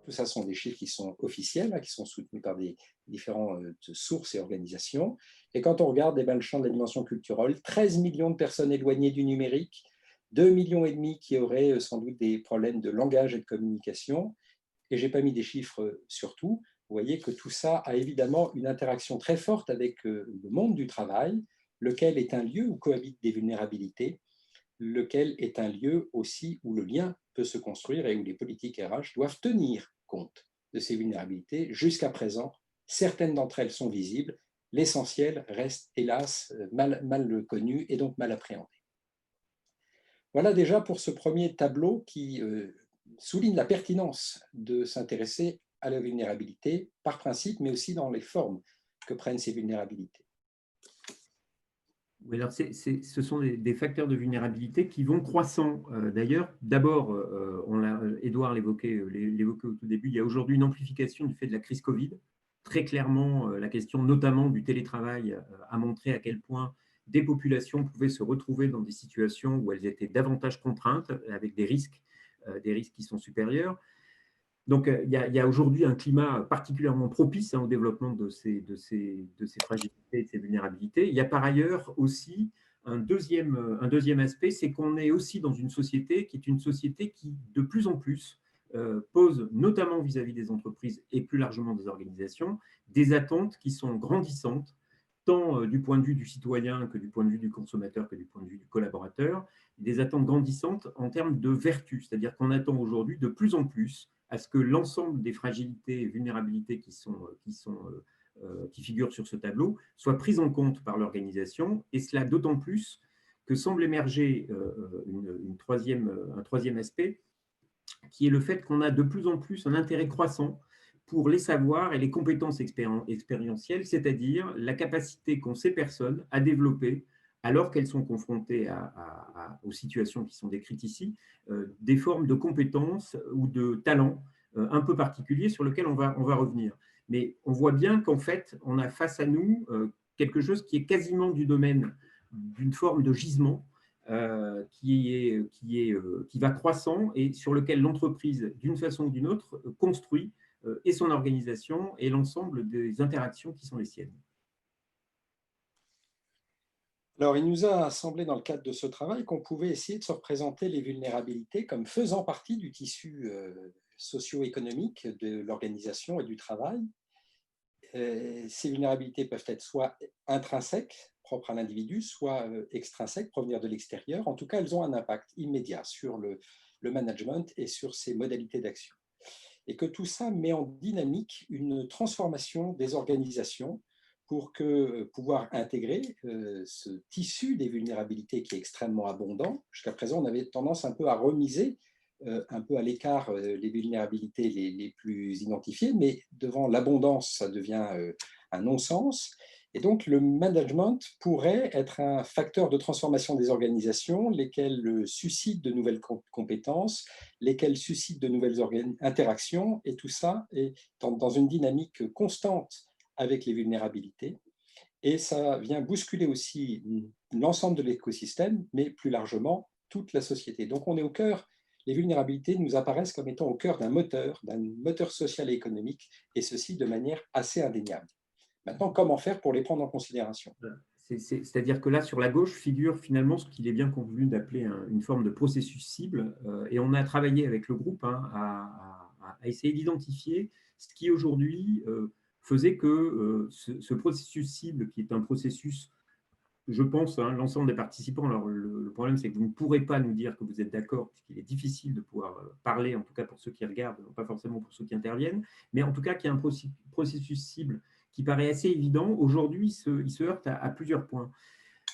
Tout ça sont des chiffres qui sont officiels, hein, qui sont soutenus par des différentes sources et organisations. Et quand on regarde le champ de la dimension culturelle, 13 millions de personnes éloignées du numérique, 2,5 millions qui auraient sans doute des problèmes de langage et de communication. Et je n'ai pas mis des chiffres sur tout. Vous voyez que tout ça a évidemment une interaction très forte avec le monde du travail, lequel est un lieu où cohabitent des vulnérabilités, lequel est un lieu aussi où le lien peut se construire et où les politiques RH doivent tenir compte de ces vulnérabilités. Jusqu'à présent, certaines d'entre elles sont visibles. L'essentiel reste, hélas, mal connu et donc mal appréhendé. Voilà déjà pour ce premier tableau qui souligne la pertinence de s'intéresser à la vulnérabilité par principe, mais aussi dans les formes que prennent ces vulnérabilités. Oui, alors ce sont des facteurs de vulnérabilité qui vont croissant. D'ailleurs, d'abord, Édouard l'évoquait au tout début, il y a aujourd'hui une amplification du fait de la crise Covid. Très clairement, la question notamment du télétravail a montré à quel point des populations pouvaient se retrouver dans des situations où elles étaient davantage contraintes, avec des risques qui sont supérieurs. Donc, il y a aujourd'hui un climat particulièrement propice au développement de ces fragilités et de ces vulnérabilités. Il y a par ailleurs aussi un deuxième aspect, c'est qu'on est aussi dans une société qui est une société qui, de plus en plus, pose, notamment vis-à-vis des entreprises et plus largement des organisations, des attentes qui sont grandissantes, tant du point de vue du citoyen que du point de vue du consommateur que du point de vue du collaborateur, des attentes grandissantes en termes de vertu, c'est-à-dire qu'on attend aujourd'hui de plus en plus à ce que l'ensemble des fragilités et vulnérabilités qui figurent sur ce tableau soient prises en compte par l'organisation, et cela d'autant plus que semble émerger un troisième aspect, qui est le fait qu'on a de plus en plus un intérêt croissant pour les savoirs et les compétences expérientielles, c'est-à-dire la capacité qu'ont ces personnes à développer, alors qu'elles sont confrontées aux situations qui sont décrites ici, des formes de compétences ou de talents un peu particuliers sur lesquels on va revenir. Mais on voit bien qu'en fait, on a face à nous quelque chose qui est quasiment du domaine d'une forme de gisement qui va croissant et sur lequel l'entreprise, d'une façon ou d'une autre, construit et son organisation et l'ensemble des interactions qui sont les siennes. Alors, il nous a semblé dans le cadre de ce travail qu'on pouvait essayer de se représenter les vulnérabilités comme faisant partie du tissu socio-économique de l'organisation et du travail. Ces vulnérabilités peuvent être soit intrinsèques, propres à l'individu, soit extrinsèques, provenir de l'extérieur. En tout cas, elles ont un impact immédiat sur le management et sur ses modalités d'action. Et que tout ça met en dynamique une transformation des organisations pour pouvoir intégrer ce tissu des vulnérabilités qui est extrêmement abondant. Jusqu'à présent, on avait tendance un peu à remiser un peu à l'écart les vulnérabilités les plus identifiées, mais devant l'abondance, ça devient un non-sens. Et donc, le management pourrait être un facteur de transformation des organisations, lesquelles suscitent de nouvelles compétences, lesquelles suscitent de nouvelles interactions, et tout ça est dans une dynamique constante avec les vulnérabilités. Et ça vient bousculer aussi l'ensemble de l'écosystème, mais plus largement toute la société. Donc, on est au cœur. Les vulnérabilités nous apparaissent comme étant au cœur d'un moteur social et économique, et ceci de manière assez indéniable. Maintenant, comment faire pour les prendre en considération? C'est-à-dire que là, sur la gauche, figure finalement ce qu'il est bien convenu d'appeler une forme de processus cible. Et on a travaillé avec le groupe à essayer d'identifier ce qui aujourd'hui faisait que ce processus cible, qui est un processus, je pense, l'ensemble des participants, alors le problème c'est que vous ne pourrez pas nous dire que vous êtes d'accord, puisqu'il est difficile de pouvoir parler, en tout cas pour ceux qui regardent, pas forcément pour ceux qui interviennent, mais en tout cas qu'il y a un processus cible qui paraît assez évident. Aujourd'hui, il se heurte à plusieurs points.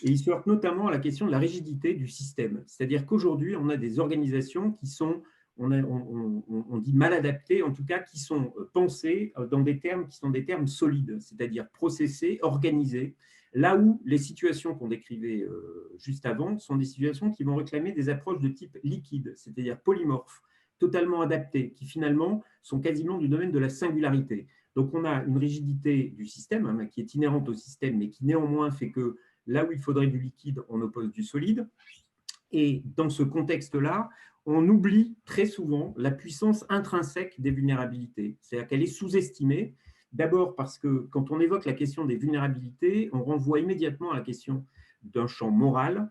Et il se heurte notamment à la question de la rigidité du système. C'est-à-dire qu'aujourd'hui, on a des organisations qui sont, on dit mal adaptées, en tout cas, qui sont pensées dans des termes qui sont des termes solides, c'est-à-dire processées, organisées, là où les situations qu'on décrivait juste avant sont des situations qui vont réclamer des approches de type liquide, c'est-à-dire polymorphes, totalement adaptées, qui finalement sont quasiment du domaine de la singularité. Donc, on a une rigidité du système qui est inhérente au système, mais qui néanmoins fait que là où il faudrait du liquide, on oppose du solide. Et dans ce contexte-là, on oublie très souvent la puissance intrinsèque des vulnérabilités, c'est-à-dire qu'elle est sous-estimée. D'abord parce que quand on évoque la question des vulnérabilités, on renvoie immédiatement à la question d'un champ moral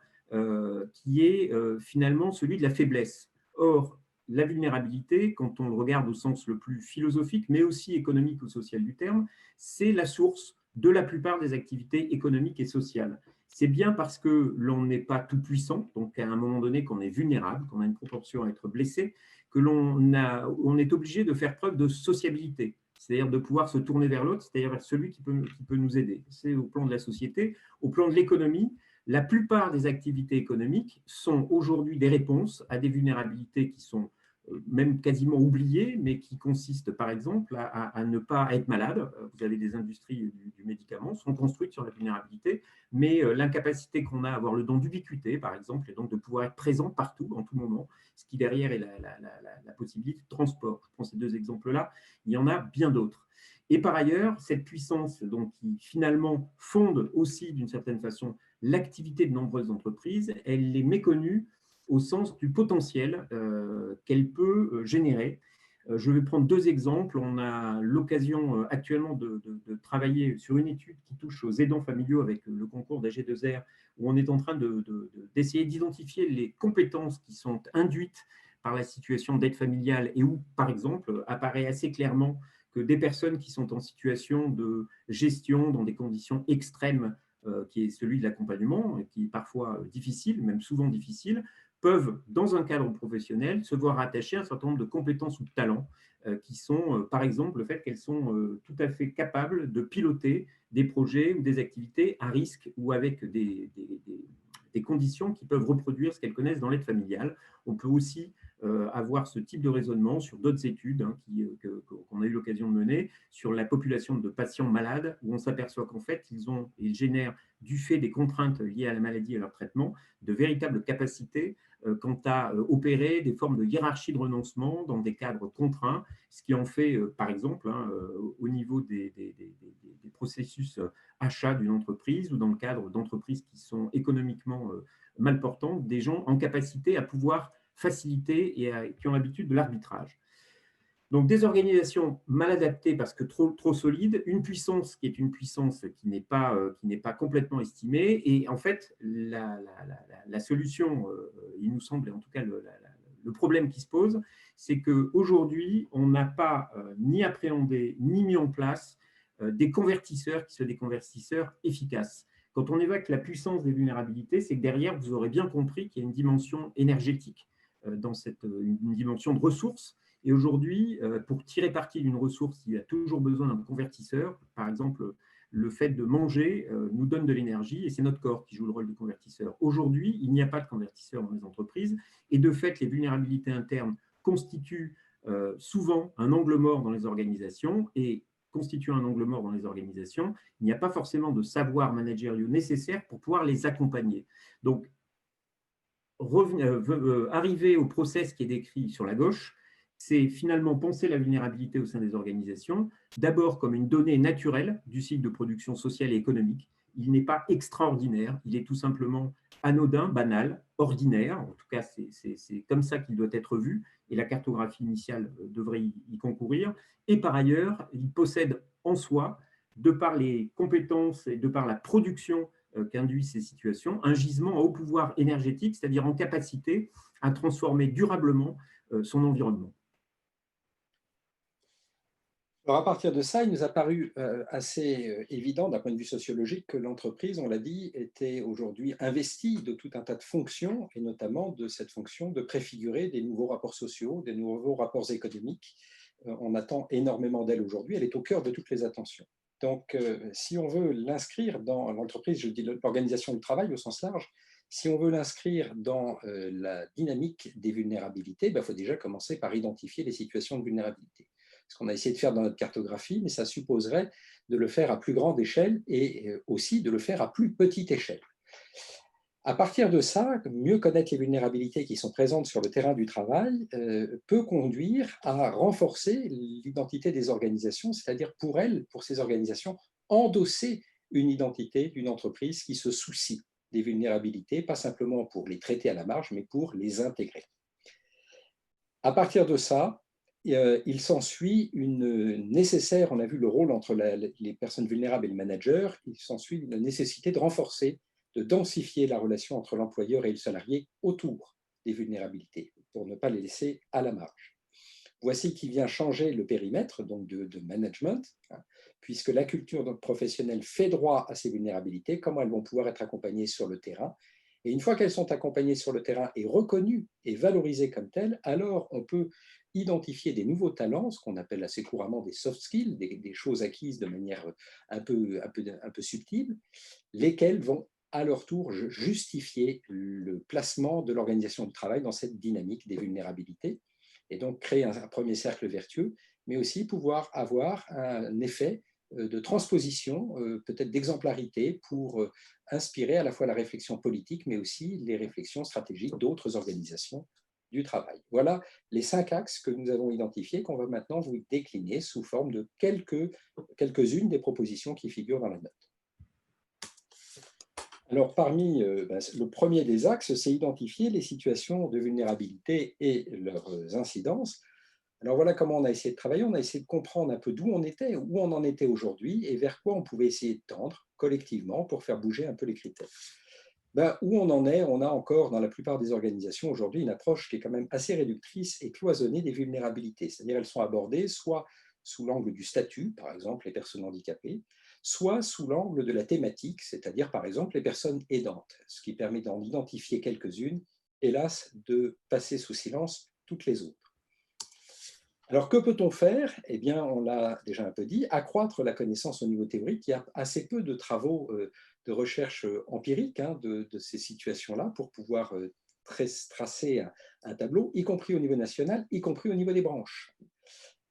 qui est finalement celui de la faiblesse. Or, la vulnérabilité, quand on le regarde au sens le plus philosophique, mais aussi économique ou social du terme, c'est la source de la plupart des activités économiques et sociales. C'est bien parce que l'on n'est pas tout puissant, donc à un moment donné qu'on est vulnérable, qu'on a une proportion à être blessé, que on est obligé de faire preuve de sociabilité, c'est-à-dire de pouvoir se tourner vers l'autre, c'est-à-dire vers celui qui peut nous aider. C'est au plan de la société, au plan de l'économie. La plupart des activités économiques sont aujourd'hui des réponses à des vulnérabilités qui sont même quasiment oubliées, mais qui consistent par exemple à ne pas être malade. Vous avez des industries du médicament, sont construites sur la vulnérabilité, mais l'incapacité qu'on a à avoir le don d'ubiquité, par exemple, et donc de pouvoir être présent partout, en tout moment, ce qui derrière est la possibilité de transport. Je prends ces deux exemples-là, il y en a bien d'autres. Et par ailleurs, cette puissance donc, qui finalement fonde aussi d'une certaine façon l'activité de nombreuses entreprises, elle est méconnue au sens du potentiel qu'elle peut générer. Je vais prendre deux exemples. On a l'occasion actuellement de travailler sur une étude qui touche aux aidants familiaux avec le concours d'AG2R, où on est en train d'essayer d'identifier les compétences qui sont induites par la situation d'aide familiale et où, par exemple, apparaît assez clairement que des personnes qui sont en situation de gestion dans des conditions extrêmes, qui est celui de l'accompagnement, qui est parfois difficile, même souvent difficile, peuvent, dans un cadre professionnel, se voir attacher un certain nombre de compétences ou de talents qui sont, par exemple, le fait qu'elles sont tout à fait capables de piloter des projets ou des activités à risque ou avec des conditions qui peuvent reproduire ce qu'elles connaissent dans l'aide familiale. On peut aussi avoir ce type de raisonnement sur d'autres études qu'on a eu l'occasion de mener sur la population de patients malades, où on s'aperçoit qu'en fait, ils génèrent, du fait des contraintes liées à la maladie et à leur traitement, de véritables capacités quant à opérer des formes de hiérarchie de renoncement dans des cadres contraints, ce qui en fait, par exemple, au niveau des processus achats d'une entreprise ou dans le cadre d'entreprises qui sont économiquement mal portantes, des gens en capacité à pouvoir faciliter et qui ont l'habitude de l'arbitrage. Donc, des organisations mal adaptées parce que trop solides, une puissance qui est une puissance qui n'est pas complètement estimée. Et en fait, la solution, il nous semble, et en tout cas le problème qui se pose, c'est qu'aujourd'hui, on n'a pas ni appréhendé, ni mis en place des convertisseurs qui soient des convertisseurs efficaces. Quand on évoque la puissance des vulnérabilités, c'est que derrière, vous aurez bien compris qu'il y a une dimension énergétique une dimension de ressources. Et aujourd'hui, pour tirer parti d'une ressource, il y a toujours besoin d'un convertisseur. Par exemple, le fait de manger nous donne de l'énergie et c'est notre corps qui joue le rôle de convertisseur. Aujourd'hui, il n'y a pas de convertisseur dans les entreprises et de fait, les vulnérabilités internes constituent souvent un angle mort dans les organisations et constituant un angle mort dans les organisations, il n'y a pas forcément de savoir managériaux nécessaire pour pouvoir les accompagner. Donc, arriver au process qui est décrit sur la gauche, c'est finalement penser la vulnérabilité au sein des organisations, d'abord comme une donnée naturelle du cycle de production sociale et économique. Il n'est pas extraordinaire, il est tout simplement anodin, banal, ordinaire. En tout cas, c'est comme ça qu'il doit être vu, et la cartographie initiale devrait y concourir. Et par ailleurs, il possède en soi, de par les compétences et de par la production qu'induit ces situations, un gisement à haut pouvoir énergétique, c'est-à-dire en capacité à transformer durablement son environnement. Alors à partir de ça, il nous a paru assez évident d'un point de vue sociologique que l'entreprise, on l'a dit, était aujourd'hui investie de tout un tas de fonctions, et notamment de cette fonction de préfigurer des nouveaux rapports sociaux, des nouveaux rapports économiques. On attend énormément d'elle aujourd'hui, elle est au cœur de toutes les attentions. Donc si on veut l'inscrire dans l'entreprise, je dis l'organisation du travail au sens large, si on veut l'inscrire dans la dynamique des vulnérabilités, il faut déjà commencer par identifier les situations de vulnérabilité. Ce qu'on a essayé de faire dans notre cartographie, mais ça supposerait de le faire à plus grande échelle et aussi de le faire à plus petite échelle. À partir de ça, mieux connaître les vulnérabilités qui sont présentes sur le terrain du travail peut conduire à renforcer l'identité des organisations, c'est-à-dire pour elles, pour ces organisations, endosser une identité d'une entreprise qui se soucie des vulnérabilités, pas simplement pour les traiter à la marge, mais pour les intégrer. À partir de ça, il s'ensuit une nécessaire, on a vu le rôle entre les personnes vulnérables et le manager, il s'ensuit une nécessité de renforcer, de densifier la relation entre l'employeur et le salarié autour des vulnérabilités, pour ne pas les laisser à la marge. Voici qui vient changer le périmètre donc de management, hein, puisque la culture professionnelle fait droit à ces vulnérabilités, comment elles vont pouvoir être accompagnées sur le terrain. Et une fois qu'elles sont accompagnées sur le terrain et reconnues et valorisées comme telles, alors on peut identifier des nouveaux talents, ce qu'on appelle assez couramment des soft skills, des choses acquises de manière un peu subtile, lesquelles vont à leur tour justifier le placement de l'organisation du travail dans cette dynamique des vulnérabilités, et donc créer un premier cercle vertueux, mais aussi pouvoir avoir un effet de transposition, peut-être d'exemplarité, pour inspirer à la fois la réflexion politique, mais aussi les réflexions stratégiques d'autres organisations du travail. Voilà les 5 axes que nous avons identifiés, qu'on va maintenant vous décliner sous forme de quelques-unes des propositions qui figurent dans la note. Alors, parmi le premier des axes, c'est identifier les situations de vulnérabilité et leurs incidences. Alors voilà comment on a essayé de travailler. On a essayé de comprendre un peu d'où on était, où on en était aujourd'hui et vers quoi on pouvait essayer de tendre collectivement pour faire bouger un peu les critères. Où on en est, on a encore dans la plupart des organisations aujourd'hui une approche qui est quand même assez réductrice et cloisonnée des vulnérabilités. C'est-à-dire elles sont abordées soit sous l'angle du statut, par exemple les personnes handicapées, soit sous l'angle de la thématique, c'est-à-dire par exemple les personnes aidantes, ce qui permet d'en identifier quelques-unes, hélas, de passer sous silence toutes les autres. Alors, que peut-on faire? Eh bien, on l'a déjà un peu dit, accroître la connaissance au niveau théorique. Il y a assez peu de travaux de recherche empirique de ces situations-là pour pouvoir tracer un tableau, y compris au niveau national, y compris au niveau des branches.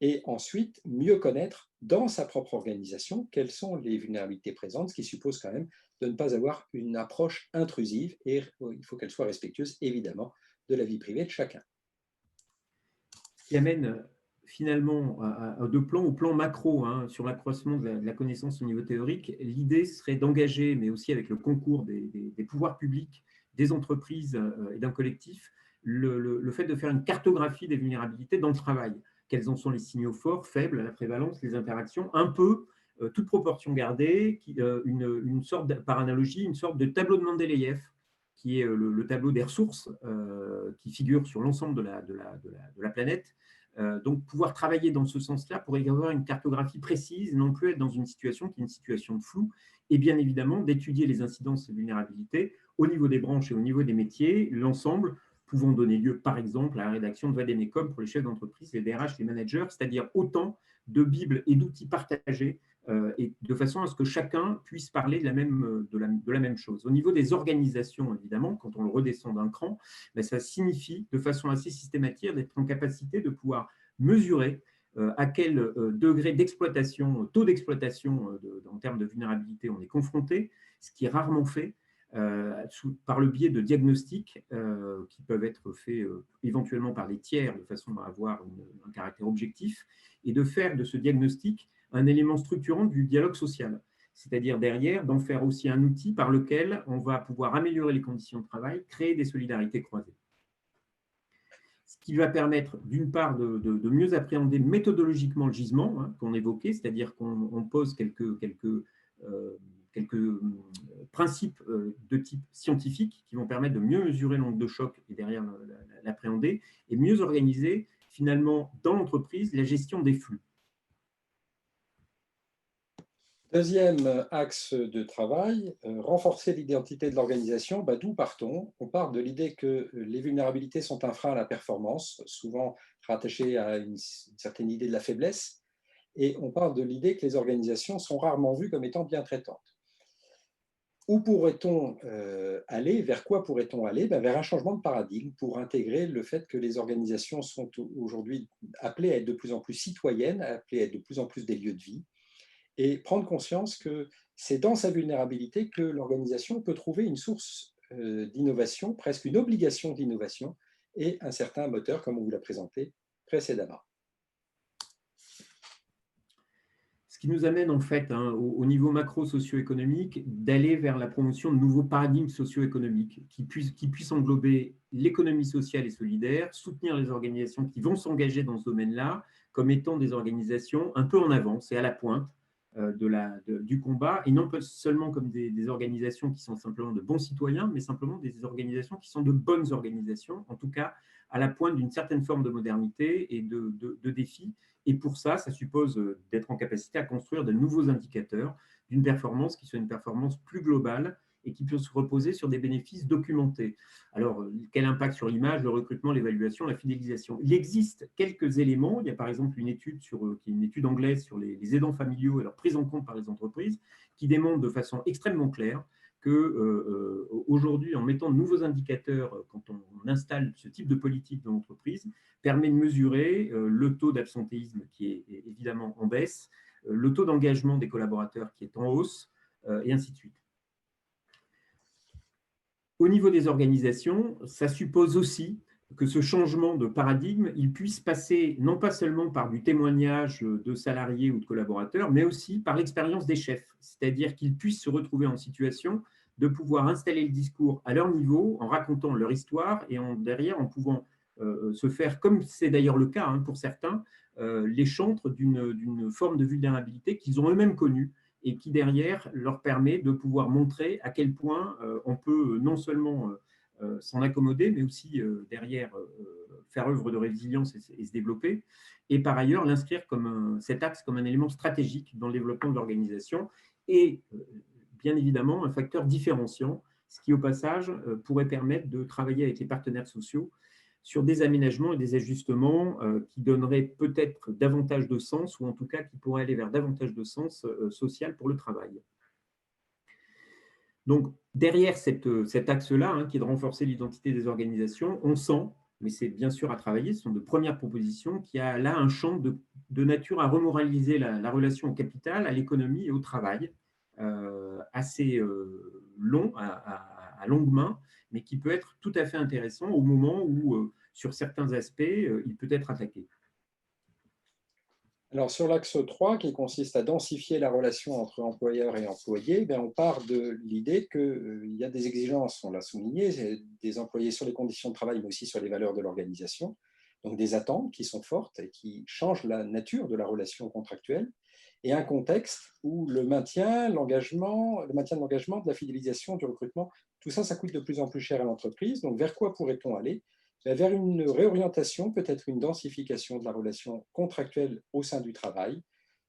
Et ensuite, mieux connaître dans sa propre organisation quelles sont les vulnérabilités présentes, ce qui suppose quand même de ne pas avoir une approche intrusive et il faut qu'elle soit respectueuse, évidemment, de la vie privée de chacun. Ce qui amène finalement au plan macro, hein, sur l'accroissement de la connaissance au niveau théorique, l'idée serait d'engager, mais aussi avec le concours des pouvoirs publics, des entreprises et d'un collectif, le fait de faire une cartographie des vulnérabilités dans le travail. Quels en sont les signaux forts, faibles, la prévalence, les interactions, un peu, toute proportion gardée, une sorte, par analogie, une sorte de tableau de Mendeleïev, qui est le tableau des ressources qui figure sur l'ensemble de la planète. Donc, pouvoir travailler dans ce sens-là pour y avoir une cartographie précise, non plus être dans une situation qui est une situation de flou, et bien évidemment d'étudier les incidences et vulnérabilités au niveau des branches et au niveau des métiers, l'ensemble pouvant donner lieu, par exemple, à la rédaction de vadémécom pour les chefs d'entreprise, les DRH, les managers, c'est-à-dire autant de bibles et d'outils partagés et de façon à ce que chacun puisse parler de la même chose. Au niveau des organisations, évidemment, quand on le redescend d'un cran, ça signifie de façon assez systématique d'être en capacité de pouvoir mesurer à quel degré d'exploitation, taux d'exploitation en termes de vulnérabilité on est confronté, ce qui est rarement fait par le biais de diagnostics qui peuvent être faits éventuellement par des tiers de façon à avoir un caractère objectif et de faire de ce diagnostic un élément structurant du dialogue social. C'est-à-dire derrière, d'en faire aussi un outil par lequel on va pouvoir améliorer les conditions de travail, créer des solidarités croisées. Ce qui va permettre d'une part de mieux appréhender méthodologiquement le gisement qu'on évoquait, c'est-à-dire qu'on pose quelques principes de type scientifique qui vont permettre de mieux mesurer l'onde de choc et derrière l'appréhender, et mieux organiser finalement dans l'entreprise la gestion des flux. Deuxième axe de travail, renforcer l'identité de l'organisation. D'où partons? On part de l'idée que les vulnérabilités sont un frein à la performance, souvent rattaché à une certaine idée de la faiblesse, et on part de l'idée que les organisations sont rarement vues comme étant bien traitantes. Où pourrait-on aller? Vers quoi pourrait-on aller? Vers un changement de paradigme pour intégrer le fait que les organisations sont aujourd'hui appelées à être de plus en plus citoyennes, appelées à être de plus en plus des lieux de vie, et prendre conscience que c'est dans sa vulnérabilité que l'organisation peut trouver une source d'innovation, presque une obligation d'innovation, et un certain moteur, comme on vous l'a présenté précédemment. qui nous amène en fait au niveau macro-socio-économique d'aller vers la promotion de nouveaux paradigmes socio-économiques qui puissent englober l'économie sociale et solidaire, soutenir les organisations qui vont s'engager dans ce domaine-là comme étant des organisations un peu en avance et à la pointe du combat, et non pas seulement comme des organisations qui sont simplement de bons citoyens, mais simplement des organisations qui sont de bonnes organisations, en tout cas à la pointe d'une certaine forme de modernité et de défis. Et pour ça, ça suppose d'être en capacité à construire de nouveaux indicateurs d'une performance qui soit une performance plus globale et qui puisse se reposer sur des bénéfices documentés. Alors, quel impact sur l'image, le recrutement, l'évaluation, la fidélisation? Il existe quelques éléments. Il y a par exemple une étude, qui est une étude anglaise sur les aidants familiaux et leur prise en compte par les entreprises, qui démontre de façon extrêmement claire qu'aujourd'hui, en mettant de nouveaux indicateurs, quand on installe ce type de politique dans l'entreprise, permet de mesurer le taux d'absentéisme qui est évidemment en baisse, le taux d'engagement des collaborateurs qui est en hausse, et ainsi de suite. Au niveau des organisations, ça suppose aussi que ce changement de paradigme, il puisse passer non pas seulement par du témoignage de salariés ou de collaborateurs, mais aussi par l'expérience des chefs, c'est-à-dire qu'ils puissent se retrouver en situation de pouvoir installer le discours à leur niveau en racontant leur histoire et derrière en pouvant se faire, comme c'est d'ailleurs le cas pour certains, les chantres d'une forme de vulnérabilité qu'ils ont eux-mêmes connue et qui derrière leur permet de pouvoir montrer à quel point on peut non seulement s'en accommoder, mais aussi derrière faire œuvre de résilience et se développer, et par ailleurs l'inscrire comme cet axe comme un élément stratégique dans le développement de l'organisation et bien évidemment un facteur différenciant, ce qui au passage pourrait permettre de travailler avec les partenaires sociaux sur des aménagements et des ajustements qui donneraient peut-être davantage de sens, ou en tout cas qui pourraient aller vers davantage de sens social pour le travail. Donc, derrière cet axe-là, qui est de renforcer l'identité des organisations, on sent, mais c'est bien sûr à travailler, ce sont de premières propositions, qu'il y a là un champ de nature à remoraliser la relation au capital, à l'économie et au travail, assez long, à longue main, mais qui peut être tout à fait intéressant au moment où, sur certains aspects, il peut être attaqué. Alors, sur l'axe 3, qui consiste à densifier la relation entre employeur et employé, on part de l'idée qu'il y a des exigences, on l'a souligné, des employés sur les conditions de travail, mais aussi sur les valeurs de l'organisation, donc des attentes qui sont fortes et qui changent la nature de la relation contractuelle, et un contexte où le maintien de l'engagement, de la fidélisation, du recrutement, tout ça, ça coûte de plus en plus cher à l'entreprise. Donc, vers quoi pourrait-on aller? Vers une réorientation, peut-être une densification de la relation contractuelle au sein du travail,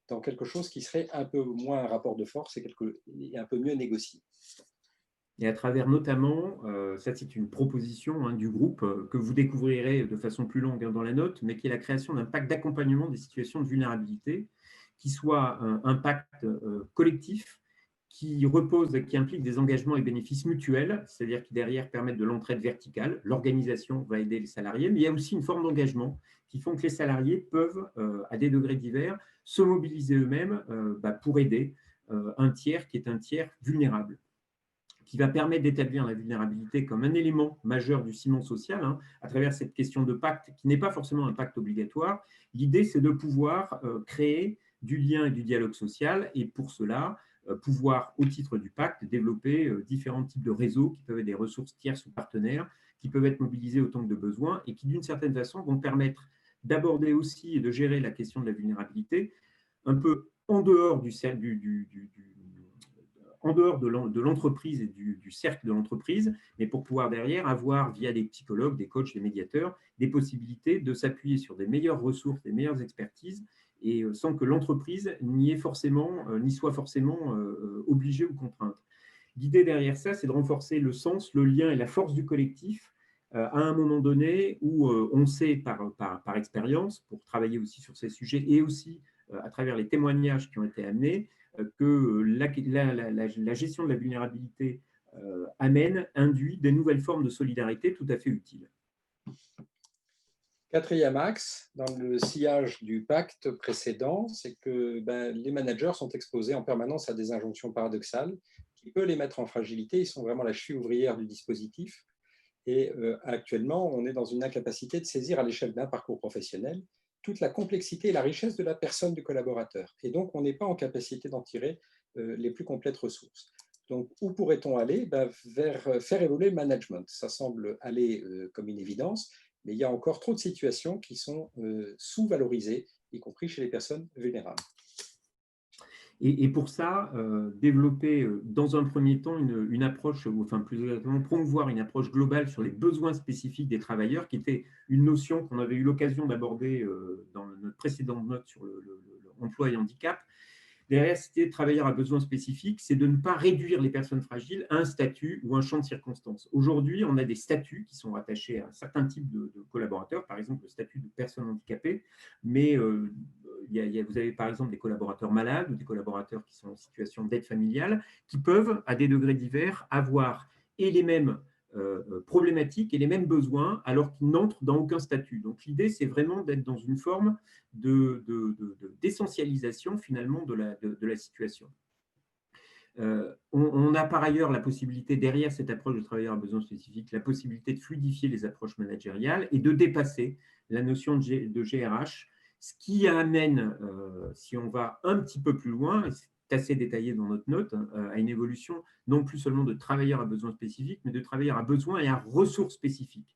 dans quelque chose qui serait un peu moins un rapport de force et un peu mieux négocié. Et à travers notamment, ça c'est une proposition du groupe que vous découvrirez de façon plus longue dans la note, mais qui est la création d'un pacte d'accompagnement des situations de vulnérabilité, qui soit un pacte collectif, qui implique des engagements et bénéfices mutuels, c'est-à-dire qui derrière permettent de l'entraide verticale. L'organisation va aider les salariés, mais il y a aussi une forme d'engagement qui font que les salariés peuvent, à des degrés divers, se mobiliser eux-mêmes pour aider un tiers qui est un tiers vulnérable, qui va permettre d'établir la vulnérabilité comme un élément majeur du ciment social, à travers cette question de pacte, qui n'est pas forcément un pacte obligatoire. L'idée, c'est de pouvoir créer du lien et du dialogue social, et pour cela, pouvoir, au titre du pacte, développer différents types de réseaux qui peuvent être des ressources tierces ou partenaires, qui peuvent être mobilisés autant que de besoin, et qui, d'une certaine façon, vont permettre d'aborder aussi et de gérer la question de la vulnérabilité un peu en dehors en dehors de l'entreprise et du cercle de l'entreprise, mais pour pouvoir derrière avoir, via des psychologues, des coachs, des médiateurs, des possibilités de s'appuyer sur des meilleures ressources, des meilleures expertises, et sans que l'entreprise n'y soit forcément obligée ou contrainte. L'idée derrière ça, c'est de renforcer le sens, le lien et la force du collectif à un moment donné où on sait par expérience, pour travailler aussi sur ces sujets et aussi à travers les témoignages qui ont été amenés, que la gestion de la vulnérabilité induit des nouvelles formes de solidarité tout à fait utiles. Quatrième axe, dans le sillage du pacte précédent, c'est que les managers sont exposés en permanence à des injonctions paradoxales qui peuvent les mettre en fragilité. Ils sont vraiment la cheville ouvrière du dispositif. Et actuellement, on est dans une incapacité de saisir à l'échelle d'un parcours professionnel toute la complexité et la richesse de la personne du collaborateur. Et donc, on n'est pas en capacité d'en tirer les plus complètes ressources. Donc, où pourrait-on aller? Vers faire évoluer le management. Ça semble aller comme une évidence, mais il y a encore trop de situations qui sont sous-valorisées, y compris chez les personnes vulnérables. Et pour ça, développer dans un premier temps une approche, ou enfin plus exactement promouvoir une approche globale sur les besoins spécifiques des travailleurs, qui était une notion qu'on avait eu l'occasion d'aborder dans notre précédente note sur l'emploi et handicap. Derrière, c'était travailleurs à besoins spécifiques, c'est de ne pas réduire les personnes fragiles à un statut ou un champ de circonstances. Aujourd'hui, on a des statuts qui sont rattachés à certains types de collaborateurs, par exemple le statut de personne handicapée, mais vous avez par exemple des collaborateurs malades ou des collaborateurs qui sont en situation d'aide familiale qui peuvent, à des degrés divers, avoir et les mêmes problématiques et les mêmes besoins alors qu'ils n'entrent dans aucun statut. Donc l'idée, c'est vraiment d'être dans une forme d'essentialisation finalement de la situation. On a par ailleurs la possibilité, derrière cette approche de travailleurs à besoins spécifiques, la possibilité de fluidifier les approches managériales et de dépasser la notion de GRH, ce qui amène, si on va un petit peu plus loin, et c'est assez détaillé dans notre note, à une évolution non plus seulement de travailleurs à besoins spécifiques, mais de travailleurs à besoins et à ressources spécifiques.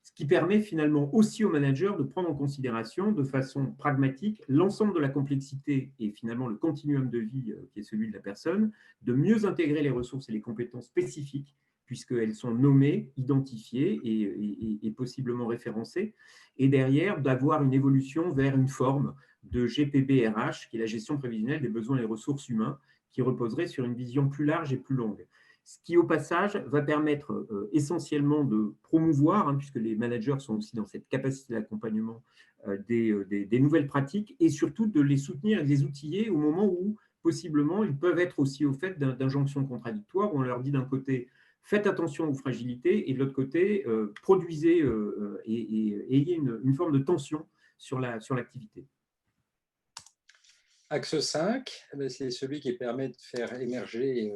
Ce qui permet finalement aussi aux managers de prendre en considération de façon pragmatique l'ensemble de la complexité et finalement le continuum de vie qui est celui de la personne, de mieux intégrer les ressources et les compétences spécifiques puisqu'elles sont nommées, identifiées et possiblement référencées, et derrière d'avoir une évolution vers une forme de GPB-RH, qui est la gestion prévisionnelle des besoins et ressources humains, qui reposerait sur une vision plus large et plus longue. Ce qui, au passage, va permettre essentiellement de promouvoir, puisque les managers sont aussi dans cette capacité d'accompagnement des nouvelles pratiques, et surtout de les soutenir et de les outiller au moment où, possiblement, ils peuvent être aussi au fait d'injonctions contradictoires, où on leur dit d'un côté, faites attention aux fragilités, et de l'autre côté, produisez et ayez une forme de tension sur l'activité. Axe 5, c'est celui qui permet de faire émerger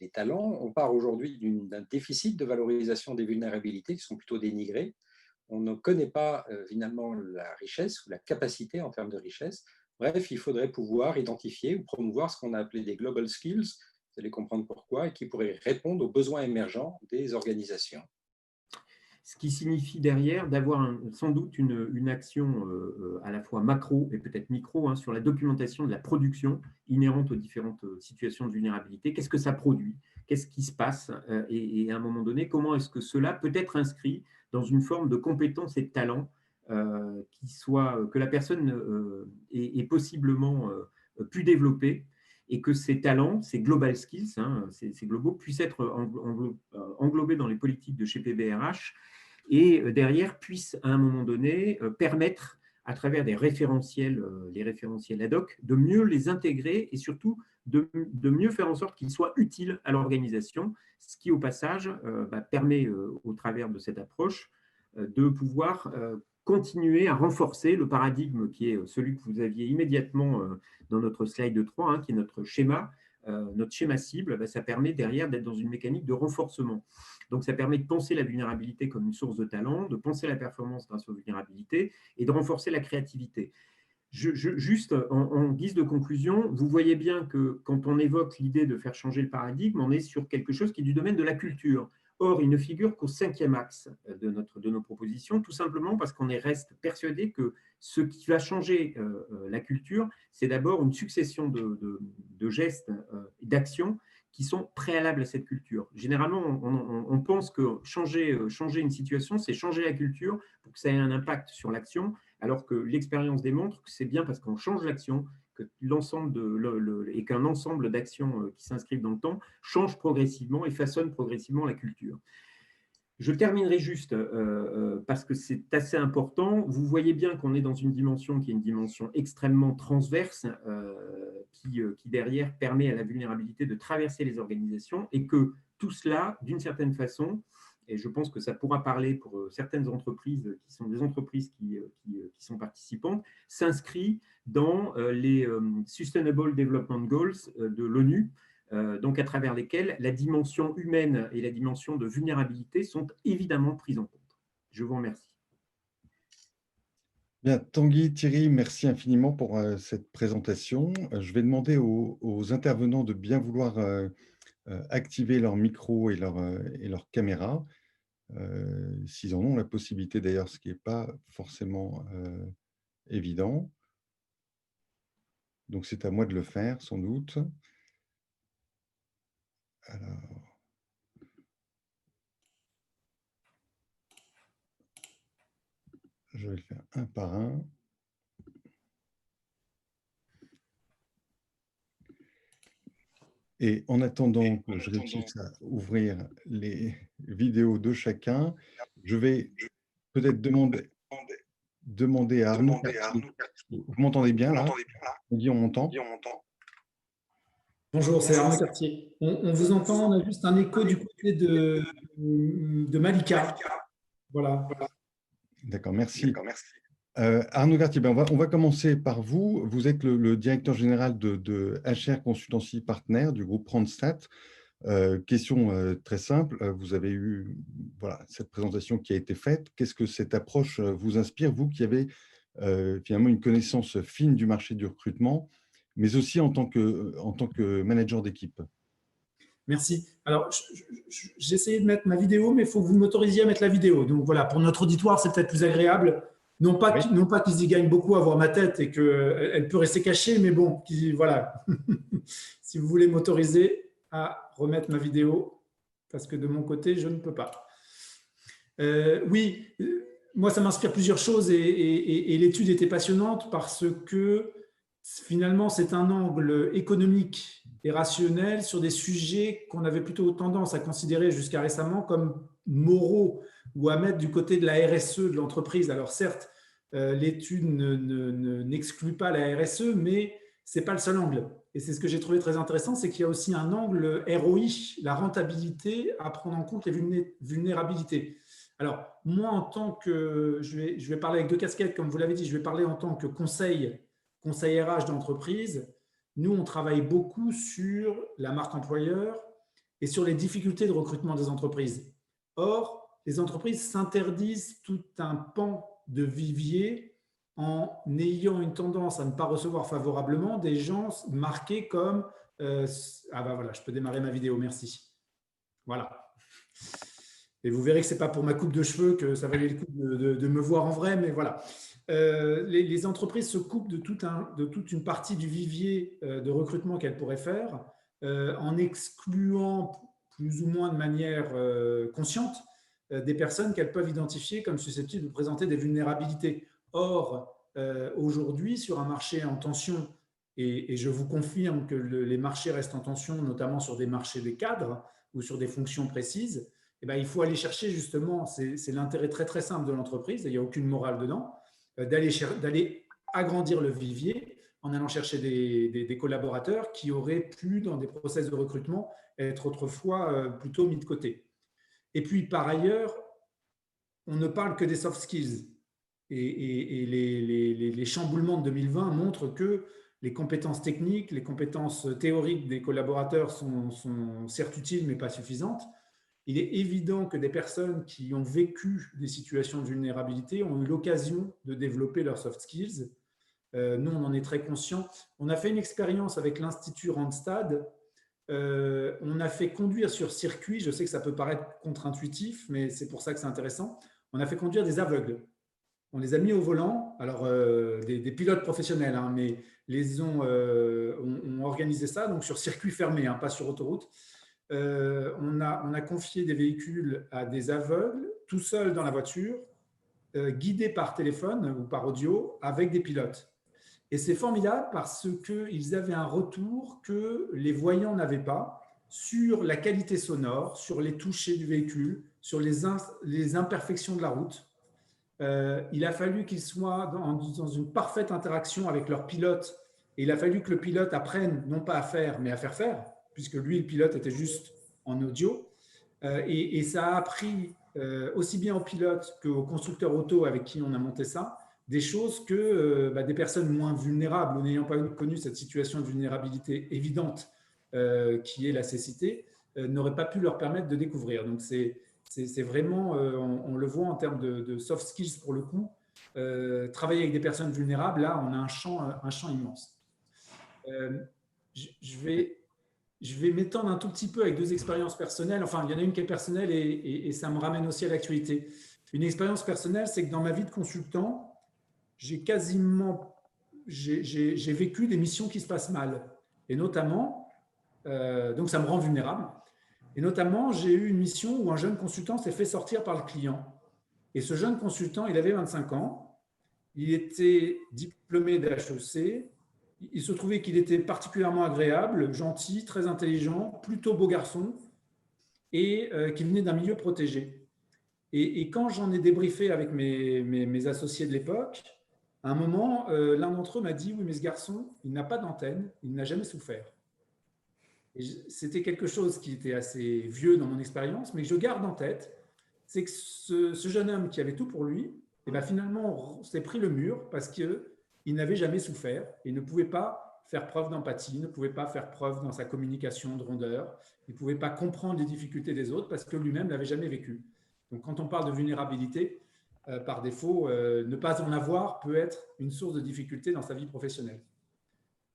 les talents. On part aujourd'hui d'un déficit de valorisation des vulnérabilités qui sont plutôt dénigrées. On ne connaît pas finalement la richesse ou la capacité en termes de richesse. Bref, il faudrait pouvoir identifier ou promouvoir ce qu'on a appelé des global skills, vous allez comprendre pourquoi, et qui pourraient répondre aux besoins émergents des organisations. Ce qui signifie derrière d'avoir sans doute une action à la fois macro et peut-être micro sur la documentation de la production inhérente aux différentes situations de vulnérabilité. Qu'est-ce que ça produit? Qu'est-ce qui se passe? Et à un moment donné, comment est-ce que cela peut être inscrit dans une forme de compétence et de talent que la personne ait possiblement pu développer, et que ces talents, ces global skills, ces globaux, puissent être englobés dans les politiques de chez PBRH et derrière puissent à un moment donné permettre, à travers des référentiels, les référentiels ad hoc, de mieux les intégrer et surtout de mieux faire en sorte qu'ils soient utiles à l'organisation, ce qui au passage permet au travers de cette approche de pouvoir continuer à renforcer le paradigme qui est celui que vous aviez immédiatement dans notre slide 3, qui est notre schéma cible. Ça permet derrière d'être dans une mécanique de renforcement. Donc, ça permet de penser la vulnérabilité comme une source de talent, de penser la performance grâce aux vulnérabilités et de renforcer la créativité. Juste en guise de conclusion, vous voyez bien que quand on évoque l'idée de faire changer le paradigme, on est sur quelque chose qui est du domaine de la culture. Or, il ne figure qu'au 5e axe de nos propositions, tout simplement parce qu'on reste persuadé que ce qui va changer la culture, c'est d'abord une succession de gestes et d'actions qui sont préalables à cette culture. Généralement, on pense que changer une situation, c'est changer la culture pour que ça ait un impact sur l'action, alors que l'expérience démontre que c'est bien parce qu'on change l'action et qu'un ensemble d'actions qui s'inscrivent dans le temps change progressivement et façonne progressivement la culture. Je terminerai juste parce que c'est assez important. Vous voyez bien qu'on est dans une dimension qui est une dimension extrêmement transverse qui derrière permet à la vulnérabilité de traverser les organisations et que tout cela, d'une certaine façon, et je pense que ça pourra parler pour certaines entreprises qui sont des entreprises qui sont participantes, s'inscrit dans les Sustainable Development Goals de l'ONU, donc à travers lesquels la dimension humaine et la dimension de vulnérabilité sont évidemment prises en compte. Je vous remercie. Bien, Tanguy, Thierry, merci infiniment pour cette présentation. Je vais demander aux intervenants de bien vouloir activer leur micro et leur caméra, s'ils en ont la possibilité d'ailleurs, ce qui n'est pas forcément évident. Donc, c'est à moi de le faire, sans doute. Alors, je vais le faire un par un. Et en attendant que je réussisse à ouvrir les vidéos de chacun, je vais peut-être demander à Arnaud Cartier. Vous m'entendez bien là? On dit on m'entend? Bonjour, c'est Arnaud Cartier. On vous entend, on a juste un écho du côté de Malika. Voilà. D'accord, merci. Arnaud Cartier, ben on va commencer par vous. Vous êtes le directeur général de HR Consultancy Partner du groupe Randstad. Question très simple, vous avez eu cette présentation qui a été faite. Qu'est-ce que cette approche vous inspire, vous qui avez finalement une connaissance fine du marché du recrutement, mais aussi en tant que manager d'équipe? Merci. Alors, j'ai essayé de mettre ma vidéo, mais il faut que vous m'autorisiez à mettre la vidéo. Donc voilà, pour notre auditoire, c'est peut-être plus agréable. Non pas qu'ils y gagnent beaucoup à voir ma tête et qu'elle peut rester cachée, mais bon, voilà. Si vous voulez m'autoriser à remettre ma vidéo, parce que de mon côté, je ne peux pas. Oui, moi, ça m'inspire plusieurs choses et l'étude était passionnante parce que finalement, c'est un angle économique et rationnel sur des sujets qu'on avait plutôt tendance à considérer jusqu'à récemment comme moraux ou à mettre du côté de la RSE de l'entreprise. Alors certes, l'étude n'exclut pas la RSE, mais ce n'est pas le seul angle. Et c'est ce que j'ai trouvé très intéressant, c'est qu'il y a aussi un angle ROI, la rentabilité, à prendre en compte les vulnérabilités. Alors, moi, en tant que… Je vais parler avec deux casquettes, comme vous l'avez dit, je vais parler en tant que conseil RH d'entreprise. Nous, on travaille beaucoup sur la marque employeur et sur les difficultés de recrutement des entreprises. Or, les entreprises s'interdisent tout un pan de vivier en ayant une tendance à ne pas recevoir favorablement des gens marqués comme… ah ben voilà, je peux démarrer ma vidéo, merci. Voilà. Et vous verrez que ce n'est pas pour ma coupe de cheveux que ça valait le coup de me voir en vrai, mais voilà. Les entreprises se coupent de toute une partie du vivier de recrutement qu'elles pourraient faire en excluant plus ou moins de manière consciente des personnes qu'elles peuvent identifier comme susceptibles de présenter des vulnérabilités. Or, aujourd'hui, sur un marché en tension, et je vous confirme que les marchés restent en tension, notamment sur des marchés des cadres ou sur des fonctions précises, eh bien, il faut aller chercher justement, c'est l'intérêt très très simple de l'entreprise, il n'y a aucune morale dedans, d'aller agrandir le vivier en allant chercher des collaborateurs qui auraient pu, dans des process de recrutement, être autrefois plutôt mis de côté. Et puis, par ailleurs, on ne parle que des soft skills. Et les chamboulements de 2020 montrent que les compétences techniques, les compétences théoriques des collaborateurs sont certes utiles, mais pas suffisantes. Il est évident que des personnes qui ont vécu des situations de vulnérabilité ont eu l'occasion de développer leurs soft skills. Nous, on en est très conscients. On a fait une expérience avec l'Institut Randstad. On a fait conduire sur circuit, je sais que ça peut paraître contre-intuitif, mais c'est pour ça que c'est intéressant. On a fait conduire des aveugles. On les a mis au volant, alors des pilotes professionnels, hein, mais ont organisé ça donc sur circuit fermé, hein, pas sur autoroute. On a confié des véhicules à des aveugles, tout seuls dans la voiture, guidés par téléphone ou par audio, avec des pilotes. Et c'est formidable parce qu'ils avaient un retour que les voyants n'avaient pas sur la qualité sonore, sur les touchés du véhicule, sur les imperfections de la route. Il a fallu qu'ils soient dans une parfaite interaction avec leur pilote. Et il a fallu que le pilote apprenne, non pas à faire, mais à faire faire, puisque lui, le pilote, était juste en audio. Et ça a appris aussi bien aux pilotes qu'aux constructeurs auto avec qui on a monté ça, des choses que des personnes moins vulnérables, ou n'ayant pas connu cette situation de vulnérabilité évidente qui est la cécité, n'auraient pas pu leur permettre de découvrir. Donc, c'est vraiment, on le voit en termes de soft skills pour le coup, travailler avec des personnes vulnérables, là, on a un champ immense. Je vais m'étendre un tout petit peu avec 2 expériences personnelles. Enfin, il y en a une qui est personnelle et ça me ramène aussi à l'actualité. Une expérience personnelle, c'est que dans ma vie de consultant, j'ai vécu des missions qui se passent mal. Et notamment, donc ça me rend vulnérable. Et notamment, j'ai eu une mission où un jeune consultant s'est fait sortir par le client. Et ce jeune consultant, il avait 25 ans. Il était diplômé d'HEC. Il se trouvait qu'il était particulièrement agréable, gentil, très intelligent, plutôt beau garçon et qu'il venait d'un milieu protégé. Et quand j'en ai débriefé avec mes associés de l'époque, à un moment, l'un d'entre eux m'a dit « Oui, mais ce garçon, il n'a pas d'antenne, il n'a jamais souffert. » C'était quelque chose qui était assez vieux dans mon expérience, mais que je garde en tête, c'est que ce jeune homme qui avait tout pour lui, et bien finalement, s'est pris le mur parce qu'il n'avait jamais souffert et ne pouvait pas faire preuve d'empathie, ne pouvait pas faire preuve dans sa communication de rondeur, il ne pouvait pas comprendre les difficultés des autres parce que lui-même n'avait jamais vécu. Donc quand on parle de vulnérabilité, par défaut, ne pas en avoir peut être une source de difficulté dans sa vie professionnelle.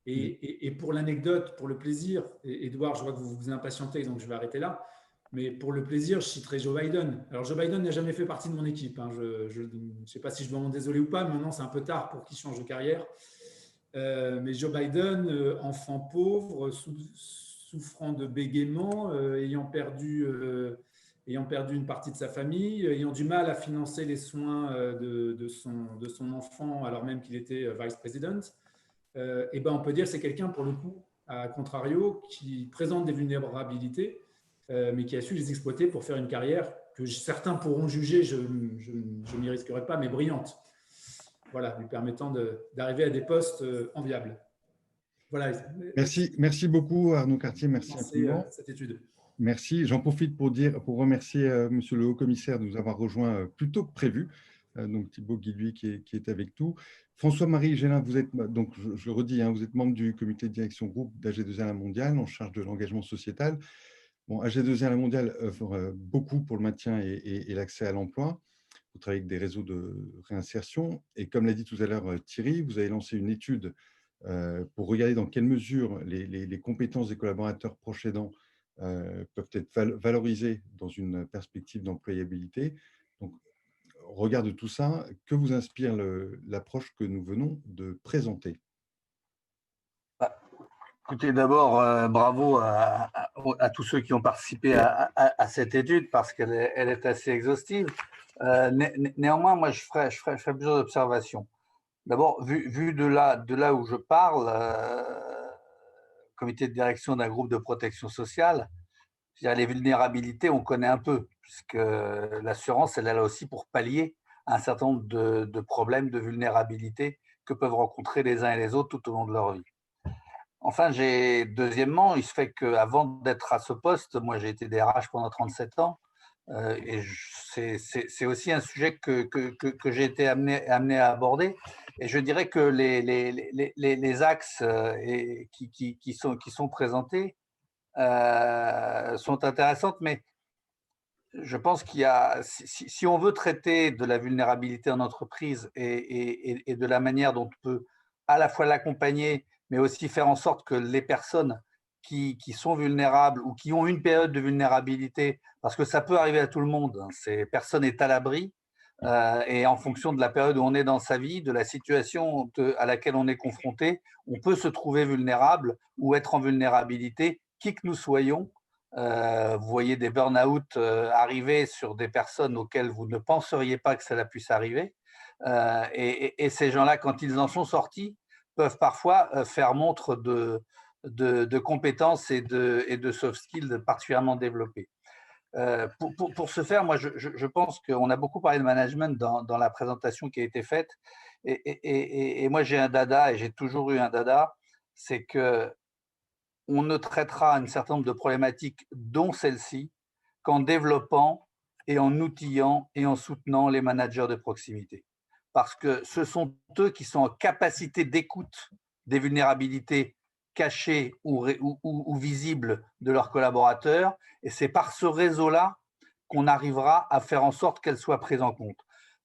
Et pour l'anecdote, pour le plaisir, et Edouard, je vois que vous vous impatientez, donc je vais arrêter là, mais pour le plaisir, je citerai Joe Biden. Alors Joe Biden n'a jamais fait partie de mon équipe, hein. Je ne sais pas si je dois m'en désoler ou pas, maintenant c'est un peu tard pour qu'il change de carrière. Mais Joe Biden, enfant pauvre, souffrant de bégaiement, ayant perdu une partie de sa famille, ayant du mal à financer les soins de son enfant alors même qu'il était vice-président, et ben on peut dire que c'est quelqu'un, pour le coup, à contrario, qui présente des vulnérabilités, mais qui a su les exploiter pour faire une carrière que certains pourront juger, je ne m'y risquerai pas, mais brillante. Voilà, lui permettant d'arriver à des postes enviables. Voilà. Merci beaucoup Arnaud Cartier, merci infiniment. Cette étude. Merci. J'en profite pour remercier Monsieur le Haut-Commissaire de nous avoir rejoints plus tôt que prévu. Donc Thibaut Guilluy qui est avec nous. François-Marie Gélin, vous êtes, donc je redis, vous êtes membre du comité de direction groupe d'AG2R La Mondiale en charge de l'engagement sociétal. Bon, AG2R La Mondiale œuvre beaucoup pour le maintien et l'accès à l'emploi. Vous travaillez avec des réseaux de réinsertion. Et comme l'a dit tout à l'heure Thierry, vous avez lancé une étude pour regarder dans quelle mesure les compétences des collaborateurs proches aidants peuvent être valorisées dans une perspective d'employabilité. Donc, au regard de tout ça, que vous inspire l'approche que nous venons de présenter? Écoutez, d'abord, bravo à tous ceux qui ont participé à cette étude parce qu'elle est assez exhaustive. Néanmoins, moi, je ferai plusieurs observations. D'abord, vu de là où je parle, comité de direction d'un groupe de protection sociale, les vulnérabilités, on connaît un peu, puisque l'assurance, elle est là aussi pour pallier un certain nombre de problèmes de vulnérabilité que peuvent rencontrer les uns et les autres tout au long de leur vie. Enfin, deuxièmement, il se fait qu'avant d'être à ce poste, moi j'ai été DRH pendant 37 ans, et c'est aussi un sujet que j'ai été amené à aborder. Et je dirais que les axes qui sont présentés sont intéressantes, mais je pense qu'il y a, si on veut traiter de la vulnérabilité en entreprise et de la manière dont on peut à la fois l'accompagner, mais aussi faire en sorte que les personnes qui sont vulnérables ou qui ont une période de vulnérabilité, parce que ça peut arriver à tout le monde, personne n'est à l'abri, et en fonction de la période où on est dans sa vie, de la situation à laquelle on est confronté, on peut se trouver vulnérable ou être en vulnérabilité, qui que nous soyons. Vous voyez des burn-out arriver sur des personnes auxquelles vous ne penseriez pas que cela puisse arriver. Et ces gens-là, quand ils en sont sortis, peuvent parfois faire montre de compétences et de soft skills particulièrement développés. Pour ce faire, moi, je pense qu'on a beaucoup parlé de management dans la présentation qui a été faite. Et moi, j'ai un dada, et j'ai toujours eu un dada, c'est que on ne traitera un certain nombre de problématiques, dont celle-ci, qu'en développant et en outillant et en soutenant les managers de proximité. Parce que ce sont eux qui sont en capacité d'écoute des vulnérabilités cachées ou visibles de leurs collaborateurs, et c'est par ce réseau-là qu'on arrivera à faire en sorte qu'elles soient prises en compte.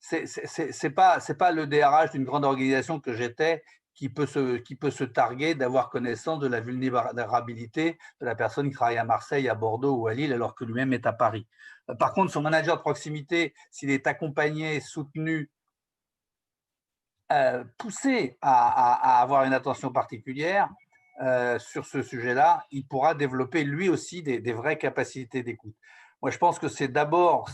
c'est pas le DRH d'une grande organisation que j'étais qui peut se targuer d'avoir connaissance de la vulnérabilité de la personne qui travaille à Marseille, à Bordeaux ou à Lille, alors que lui-même est à Paris. Par contre, son manager de proximité, s'il est accompagné, soutenu, poussé à avoir une attention particulière sur ce sujet-là, il pourra développer lui aussi des vraies capacités d'écoute. Moi, je pense que c'est d'abord,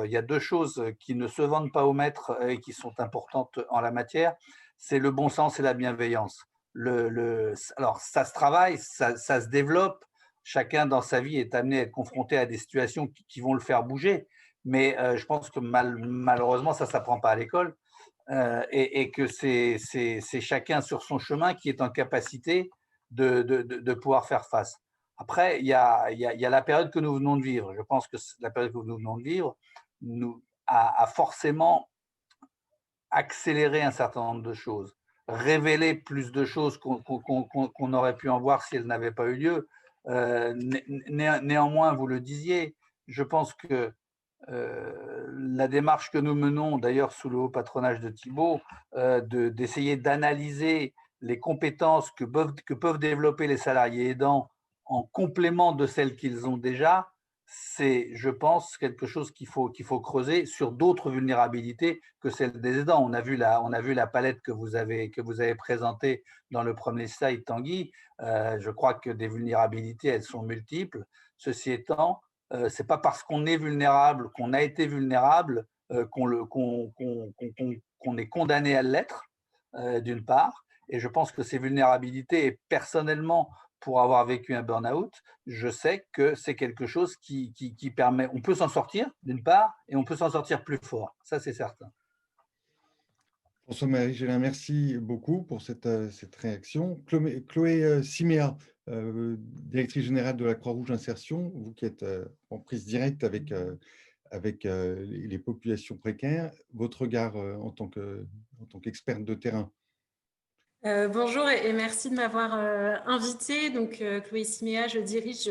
il y a deux choses qui ne se vendent pas au maître et qui sont importantes en la matière, c'est le bon sens et la bienveillance. Alors, ça se travaille, ça se développe, chacun dans sa vie est amené à être confronté à des situations qui vont le faire bouger, mais je pense que malheureusement, ça ne s'apprend pas à l'école. Et que c'est chacun sur son chemin qui est en capacité de pouvoir faire face. Après, il y a la période que nous venons de vivre. Je pense que la période que nous venons de vivre a forcément accéléré un certain nombre de choses, révélé plus de choses qu'on aurait pu en voir si elles n'avaient pas eu lieu. Néanmoins, vous le disiez, je pense que la démarche que nous menons, d'ailleurs sous le haut patronage de Thibault, d'essayer d'analyser les compétences que peuvent développer les salariés aidants en complément de celles qu'ils ont déjà, c'est, je pense, quelque chose qu'il faut creuser sur d'autres vulnérabilités que celles des aidants. On a vu la palette que vous avez présentée dans le premier slide, Tanguy. Je crois que des vulnérabilités, elles sont multiples. Ceci étant, c'est pas parce qu'on est vulnérable, qu'on a été vulnérable, qu'on est condamné à l'être, d'une part. Et je pense que ces vulnérabilités, et personnellement, pour avoir vécu un burn-out, je sais que c'est quelque chose qui permet, on peut s'en sortir, d'une part, et on peut s'en sortir plus fort. Ça, c'est certain. François-Marie Gélin, merci beaucoup pour cette réaction. Chloé Siméa, directrice générale de la Croix-Rouge Insertion, vous qui êtes en prise directe avec les populations précaires, votre regard en tant qu'experte de terrain. Bonjour et merci de m'avoir invitée. Donc, Chloé Siméa, je dirige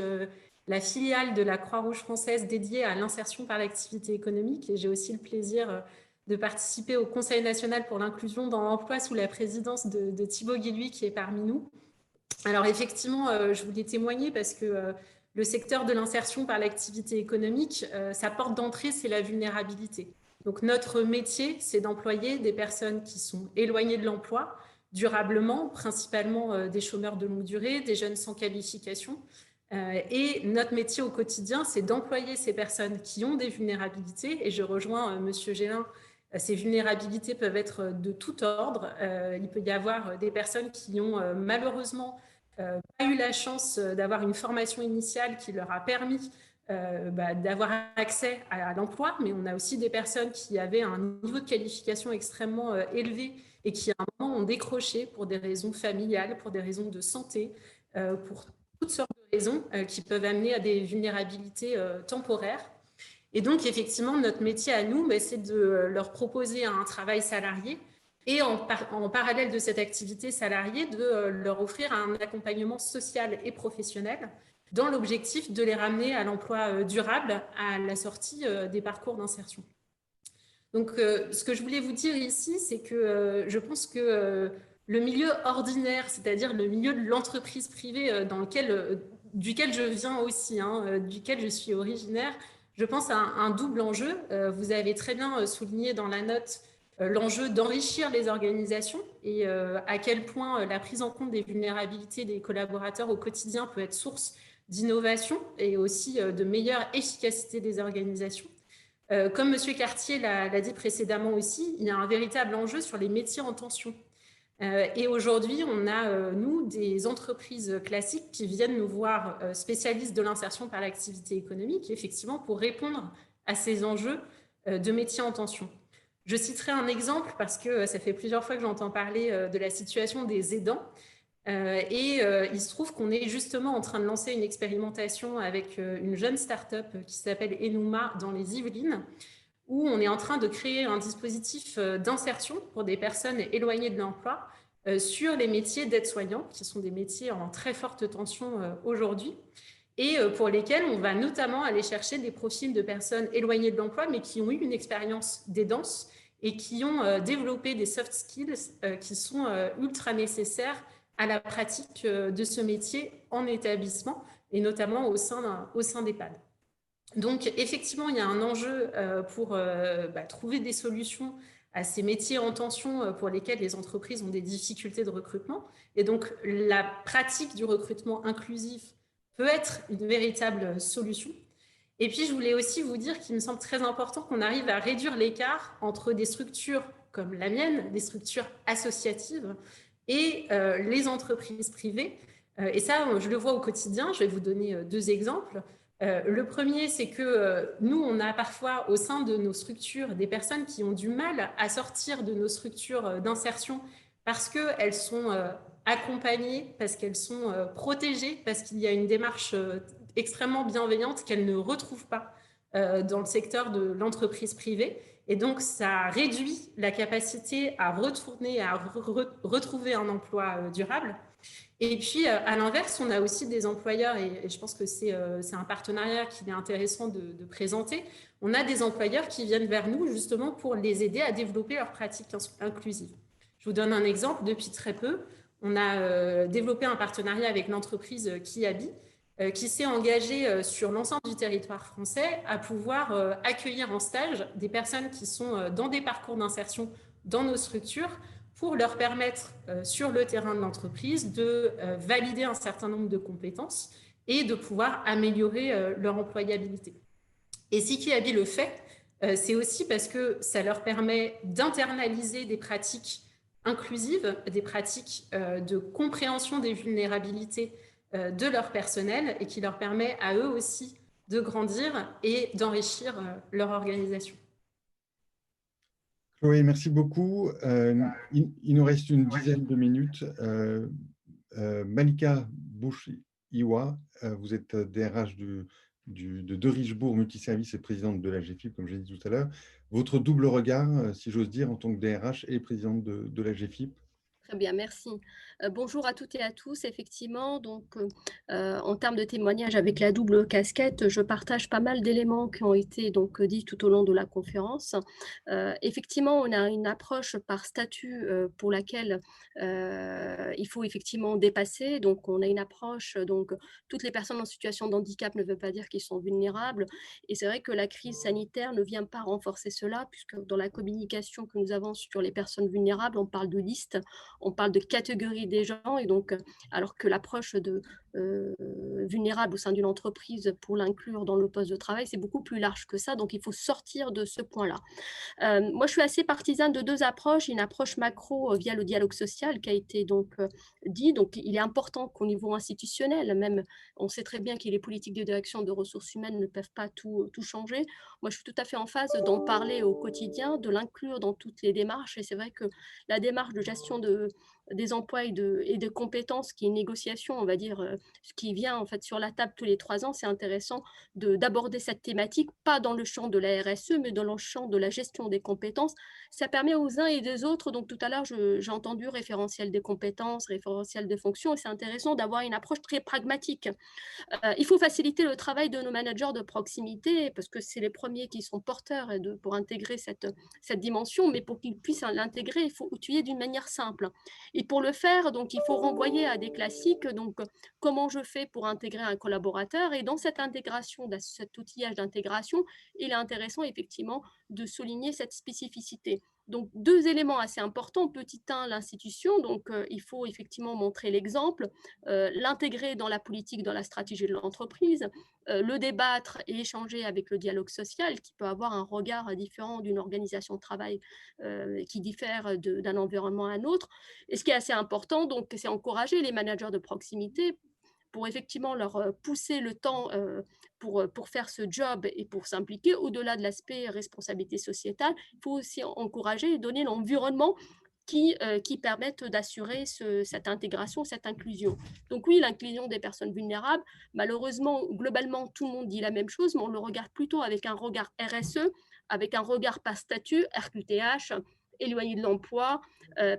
la filiale de la Croix-Rouge française dédiée à l'insertion par l'activité économique et j'ai aussi le plaisir de participer au Conseil national pour l'inclusion dans l'emploi sous la présidence de Thibault Guilluy qui est parmi nous. Alors effectivement, je voulais témoigner parce que le secteur de l'insertion par l'activité économique, sa porte d'entrée, c'est la vulnérabilité. Donc notre métier, c'est d'employer des personnes qui sont éloignées de l'emploi, durablement, principalement des chômeurs de longue durée, des jeunes sans qualification. Et notre métier au quotidien, c'est d'employer ces personnes qui ont des vulnérabilités. Et je rejoins Monsieur Gélin, ces vulnérabilités peuvent être de tout ordre. Il peut y avoir des personnes qui ont malheureusement pas eu la chance d'avoir une formation initiale qui leur a permis d'avoir accès à l'emploi, mais on a aussi des personnes qui avaient un niveau de qualification extrêmement élevé et qui à un moment ont décroché pour des raisons familiales, pour des raisons de santé, pour toutes sortes de raisons qui peuvent amener à des vulnérabilités temporaires. Et donc, effectivement, notre métier à nous, c'est de leur proposer un travail salarié et en parallèle de cette activité salariée, de leur offrir un accompagnement social et professionnel dans l'objectif de les ramener à l'emploi durable à la sortie des parcours d'insertion. Donc, ce que je voulais vous dire ici, c'est que je pense que le milieu ordinaire, c'est-à-dire le milieu de l'entreprise privée duquel je viens aussi, duquel je suis originaire, je pense à un double enjeu. Vous avez très bien souligné dans la note l'enjeu d'enrichir les organisations et à quel point la prise en compte des vulnérabilités des collaborateurs au quotidien peut être source d'innovation et aussi de meilleure efficacité des organisations. Comme M. Cartier l'a dit précédemment aussi, il y a un véritable enjeu sur les métiers en tension. Et aujourd'hui, on a, nous, des entreprises classiques qui viennent nous voir, spécialistes de l'insertion par l'activité économique, effectivement, pour répondre à ces enjeux de métiers en tension. Je citerai un exemple parce que ça fait plusieurs fois que j'entends parler de la situation des aidants. Il se trouve qu'on est justement en train de lancer une expérimentation avec une jeune start-up qui s'appelle Enuma dans les Yvelines, où on est en train de créer un dispositif d'insertion pour des personnes éloignées de l'emploi sur les métiers d'aide-soignant, qui sont des métiers en très forte tension aujourd'hui. et pour lesquels on va notamment aller chercher des profils de personnes éloignées de l'emploi, mais qui ont eu une expérience d'aidance et qui ont développé des soft skills qui sont ultra nécessaires à la pratique de ce métier en établissement, et notamment au sein d'EHPAD. Donc, effectivement, il y a un enjeu pour trouver des solutions à ces métiers en tension pour lesquels les entreprises ont des difficultés de recrutement. Et donc, la pratique du recrutement inclusif peut être une véritable solution. Et puis, je voulais aussi vous dire qu'il me semble très important qu'on arrive à réduire l'écart entre des structures comme la mienne, des structures associatives, et les entreprises privées. Et ça, je le vois au quotidien. Je vais vous donner deux exemples. Le premier, c'est que nous, on a parfois au sein de nos structures des personnes qui ont du mal à sortir de nos structures d'insertion parce qu'elles sont accompagnées, parce qu'elles sont protégées, parce qu'il y a une démarche extrêmement bienveillante qu'elles ne retrouvent pas dans le secteur de l'entreprise privée. Et donc, ça réduit la capacité à retourner, à retrouver un emploi durable. Et puis, à l'inverse, on a aussi des employeurs, et je pense que c'est un partenariat qu'il est intéressant de présenter. On a des employeurs qui viennent vers nous justement pour les aider à développer leurs pratiques inclusives. Je vous donne un exemple. Depuis très peu, on a développé un partenariat avec l'entreprise Kiabi, qui s'est engagée sur l'ensemble du territoire français à pouvoir accueillir en stage des personnes qui sont dans des parcours d'insertion dans nos structures, pour leur permettre, sur le terrain de l'entreprise, de valider un certain nombre de compétences et de pouvoir améliorer leur employabilité. Et si Kiabi le fait, c'est aussi parce que ça leur permet d'internaliser des pratiques inclusives, des pratiques de compréhension des vulnérabilités de leur personnel, et qui leur permet à eux aussi de grandir et d'enrichir leur organisation. Chloé, merci beaucoup. Il nous reste une dizaine de minutes. Malika Bouch-Iwa, vous êtes DRH de Richebourg Multiservices et présidente de la GFIP, comme j'ai dit tout à l'heure. Votre double regard, si j'ose dire, en tant que DRH et présidente de la GFIP? Très bien, merci. Bonjour à toutes et à tous. Effectivement, donc, en termes de témoignage avec la double casquette, je partage pas mal d'éléments qui ont été donc dits tout au long de la conférence. Effectivement, on a une approche par statut pour laquelle il faut effectivement dépasser. Donc, on a une approche, donc toutes les personnes en situation de handicap ne veut pas dire qu'ils sont vulnérables. Et c'est vrai que la crise sanitaire ne vient pas renforcer cela, puisque dans la communication que nous avons sur les personnes vulnérables, on parle de liste, on parle de catégorie des gens, et donc, alors que l'approche de vulnérable au sein d'une entreprise pour l'inclure dans le poste de travail, c'est beaucoup plus large que ça, donc il faut sortir de ce point-là. Moi, je suis assez partisane de deux approches. Une approche macro via le dialogue social qui a été donc dit. Donc, il est important qu'au niveau institutionnel, même, on sait très bien que les politiques de direction de ressources humaines ne peuvent pas tout changer. Moi, je suis tout à fait en phase d'en parler au quotidien, de l'inclure dans toutes les démarches. Et c'est vrai que la démarche de gestion des emplois et de compétences, qui est une négociation, on va dire, ce qui vient en fait sur la table tous les 3 ans, c'est intéressant d'aborder cette thématique, pas dans le champ de la RSE, mais dans le champ de la gestion des compétences. Ça permet aux uns et des autres, donc tout à l'heure, j'ai entendu référentiel des compétences, référentiel des fonctions, et c'est intéressant d'avoir une approche très pragmatique. Il faut faciliter le travail de nos managers de proximité, parce que c'est les premiers qui sont porteurs pour intégrer cette dimension, mais pour qu'ils puissent l'intégrer, il faut outiller d'une manière simple. Et pour le faire, donc, il faut renvoyer à des classiques, donc comment je fais pour intégrer un collaborateur, et dans cette intégration, dans cet outillage d'intégration, il est intéressant effectivement de souligner cette spécificité. Donc, 2 éléments assez importants. Petit 1, l'institution. Donc, il faut effectivement montrer l'exemple, l'intégrer dans la politique, dans la stratégie de l'entreprise, le débattre et échanger avec le dialogue social, qui peut avoir un regard différent d'une organisation de travail qui diffère d'un environnement à un autre. Et ce qui est assez important, donc, c'est encourager les managers de proximité pour effectivement leur pousser le temps pour faire ce job et pour s'impliquer. Au-delà de l'aspect responsabilité sociétale, il faut aussi encourager et donner l'environnement qui permettent d'assurer cette intégration, cette inclusion. Donc oui, l'inclusion des personnes vulnérables, malheureusement, globalement, tout le monde dit la même chose, mais on le regarde plutôt avec un regard RSE, avec un regard par statut, RQTH, éloigné de l'emploi,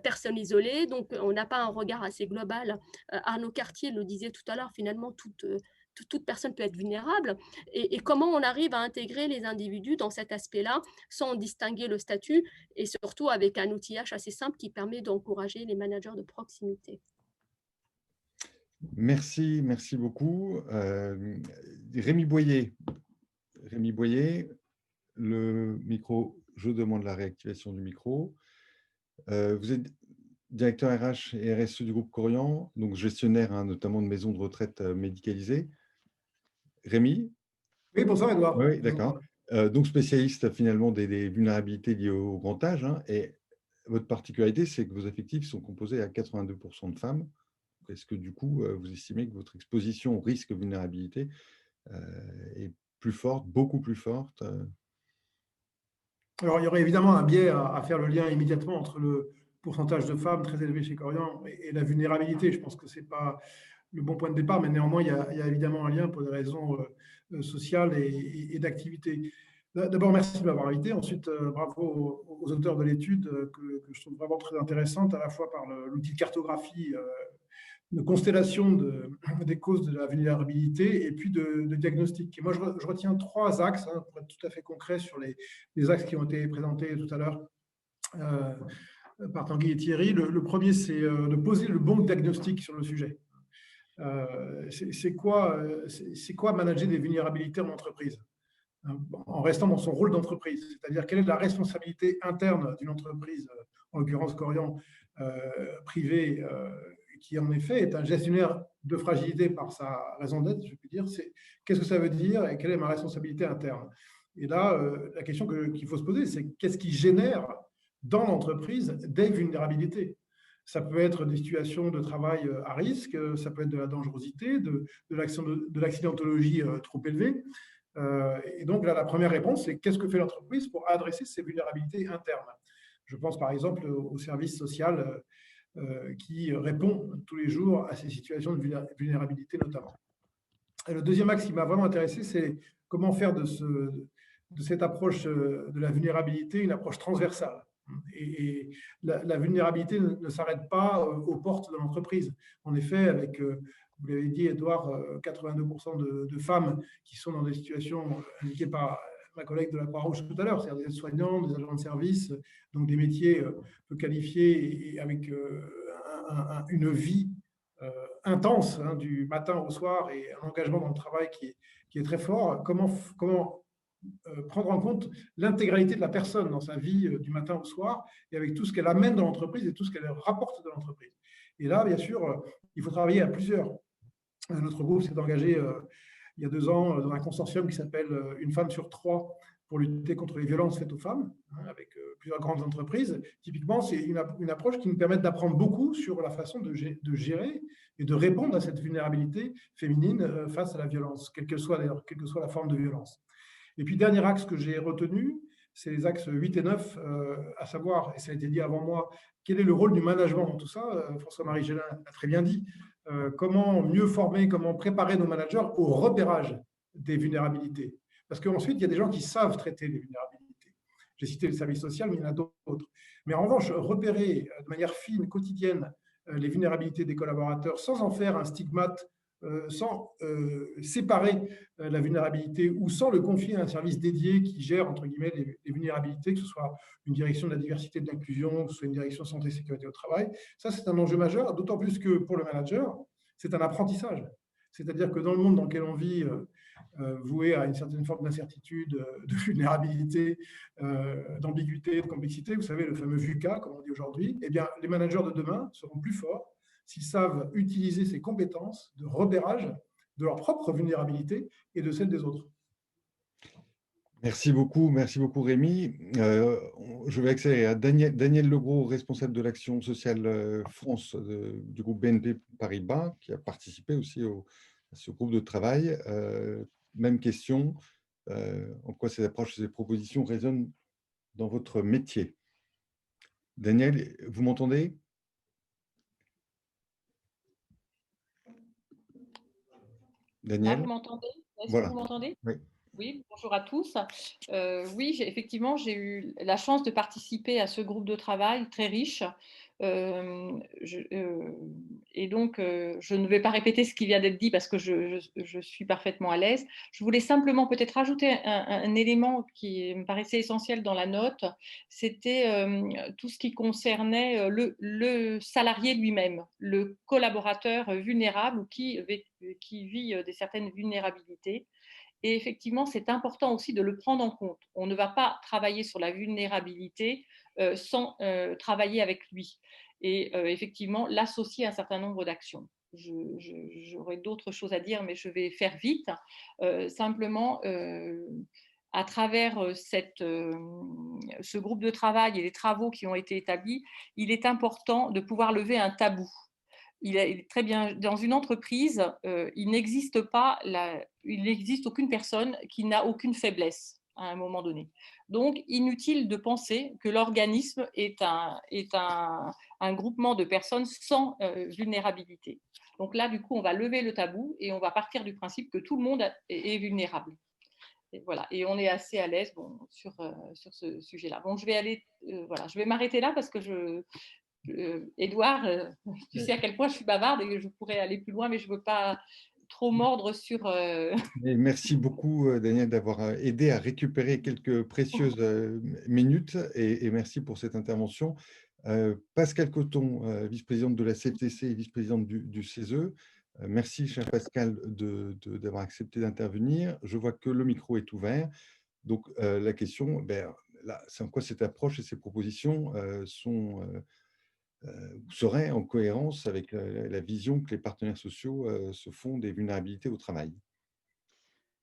personnes isolées. Donc, on n'a pas un regard assez global. Arnaud Cartier le disait tout à l'heure, finalement, toute personne peut être vulnérable, et comment on arrive à intégrer les individus dans cet aspect-là sans distinguer le statut, et surtout avec un outillage assez simple qui permet d'encourager les managers de proximité. Merci, merci beaucoup. Rémi Boyer, le micro, je demande la réactivation du micro. Vous êtes directeur RH et RSE du groupe Corian, donc gestionnaire notamment de maisons de retraite médicalisées. Rémi? Oui, bonsoir Edouard. Oui, d'accord. Donc spécialiste finalement des vulnérabilités liées au grand âge, et votre particularité, c'est que vos effectifs sont composés à 82% de femmes. Est-ce que du coup, vous estimez que votre exposition au risque de vulnérabilité est plus forte, beaucoup plus forte? Alors, il y aurait évidemment un biais à faire le lien immédiatement entre le pourcentage de femmes très élevé chez Corian et la vulnérabilité. Je pense que ce n'est pas le bon point de départ, mais néanmoins, il y a évidemment un lien pour des raisons sociales et d'activité. D'abord, merci de m'avoir invité. Ensuite, bravo aux auteurs de l'étude que je trouve vraiment très intéressante, à la fois par l'outil de cartographie, de constellation des causes de la vulnérabilité et puis de diagnostic. Et moi, je retiens 3 axes, pour être tout à fait concret sur les axes qui ont été présentés tout à l'heure par Tanguy et Thierry. Le premier, c'est de poser le bon diagnostic sur le sujet. C'est quoi manager des vulnérabilités en entreprise, en restant dans son rôle d'entreprise, c'est-à-dire quelle est la responsabilité interne d'une entreprise, en l'occurrence Corian, privée, qui en effet est un gestionnaire de fragilité par sa raison d'être, je peux dire, c'est qu'est-ce que ça veut dire et quelle est ma responsabilité interne. Et là, la question qu'il faut se poser, c'est qu'est-ce qui génère dans l'entreprise des vulnérabilités. Ça peut être des situations de travail à risque, ça peut être de la dangerosité, de l'accidentologie trop élevée. Et donc là, la première réponse, c'est qu'est-ce que fait l'entreprise pour adresser ces vulnérabilités internes. Je pense par exemple au service social qui répond tous les jours à ces situations de vulnérabilité notamment. Et le deuxième axe qui m'a vraiment intéressé, c'est comment faire de cette approche de la vulnérabilité une approche transversale. Et la vulnérabilité ne s'arrête pas aux portes de l'entreprise. En effet, avec, vous l'avez dit, Edouard, 82% de femmes qui sont dans des situations indiquées par ma collègue de la Croix-Rouge tout à l'heure, c'est-à-dire des aides-soignants, des agents de service, donc des métiers peu qualifiés et avec une vie intense, du matin au soir, et un engagement dans le travail qui est très fort. Comment prendre en compte l'intégralité de la personne dans sa vie du matin au soir, et avec tout ce qu'elle amène dans l'entreprise et tout ce qu'elle rapporte de l'entreprise. Et là, bien sûr, il faut travailler à plusieurs. Notre groupe s'est engagé il y a 2 ans dans un consortium qui s'appelle Une femme sur 3 pour lutter contre les violences faites aux femmes, avec plusieurs grandes entreprises. Typiquement, c'est une approche qui nous permet d'apprendre beaucoup sur la façon de gérer et de répondre à cette vulnérabilité féminine face à la violence, quelle que soit la forme de violence. Et puis, dernier axe que j'ai retenu, c'est les axes 8 et 9, à savoir, et ça a été dit avant moi, quel est le rôle du management dans tout ça. François-Marie Gélin a très bien dit, comment mieux former, comment préparer nos managers au repérage des vulnérabilités. Parce qu'ensuite, il y a des gens qui savent traiter les vulnérabilités. J'ai cité le service social, mais il y en a d'autres. Mais en revanche, repérer de manière fine, quotidienne, les vulnérabilités des collaborateurs sans en faire un stigmate, sans séparer la vulnérabilité ou sans le confier à un service dédié qui gère, entre guillemets, les vulnérabilités, que ce soit une direction de la diversité et de l'inclusion, que ce soit une direction santé et sécurité au travail. Ça, c'est un enjeu majeur, d'autant plus que pour le manager, c'est un apprentissage. C'est-à-dire que dans le monde dans lequel on vit, voué à une certaine forme d'incertitude, de vulnérabilité, d'ambiguïté, de complexité, vous savez, le fameux VUCA, comme on dit aujourd'hui, eh bien, les managers de demain seront plus forts s'ils savent utiliser ces compétences de repérage de leur propre vulnérabilité et de celle des autres. Merci beaucoup Rémi. Je vais accéder à Daniel Legros, responsable de l'action sociale France du groupe BNP Paribas, qui a participé aussi à ce groupe de travail. Même question, en quoi ces approches, ces propositions résonnent dans votre métier? Daniel, vous m'entendez? Daniel? Vous m'entendez? Est-ce Voilà. que vous m'entendez? Oui. Oui, bonjour à tous. Oui, effectivement, j'ai eu la chance de participer à ce groupe de travail très riche Et donc, je ne vais pas répéter ce qui vient d'être dit parce que je suis parfaitement à l'aise. Je voulais simplement peut-être rajouter un élément qui me paraissait essentiel dans la note, c'était tout ce qui concernait le salarié lui-même, le collaborateur vulnérable ou qui vit certaines vulnérabilités. Et effectivement, c'est important aussi de le prendre en compte. On ne va pas travailler sur la vulnérabilité sans travailler avec lui. Et effectivement, l'associer à un certain nombre d'actions. J'aurais d'autres choses à dire, mais je vais faire vite. Simplement, à travers ce groupe de travail et les travaux qui ont été établis, il est important de pouvoir lever un tabou. Il est très bien dans une entreprise, il n'existe aucune personne qui n'a aucune faiblesse à un moment donné. Donc, inutile de penser que l'organisme est un groupement de personnes sans vulnérabilité. Donc là, du coup, on va lever le tabou et on va partir du principe que tout le monde est vulnérable. Et voilà, et on est assez à l'aise sur ce sujet-là. Bon, je vais m'arrêter là parce que Édouard, tu sais à quel point je suis bavarde et que je pourrais aller plus loin, mais je ne veux pas trop mordre sur… Merci beaucoup, Daniel, d'avoir aidé à récupérer quelques précieuses minutes et merci pour cette intervention. Pascal Coton, vice-présidente de la CFTC et vice-présidente du CESE. Merci, cher Pascal, d'avoir accepté d'intervenir. Je vois que le micro est ouvert. Donc, la question, c'est en quoi cette approche et ces propositions seraient en cohérence avec la vision que les partenaires sociaux se font des vulnérabilités au travail.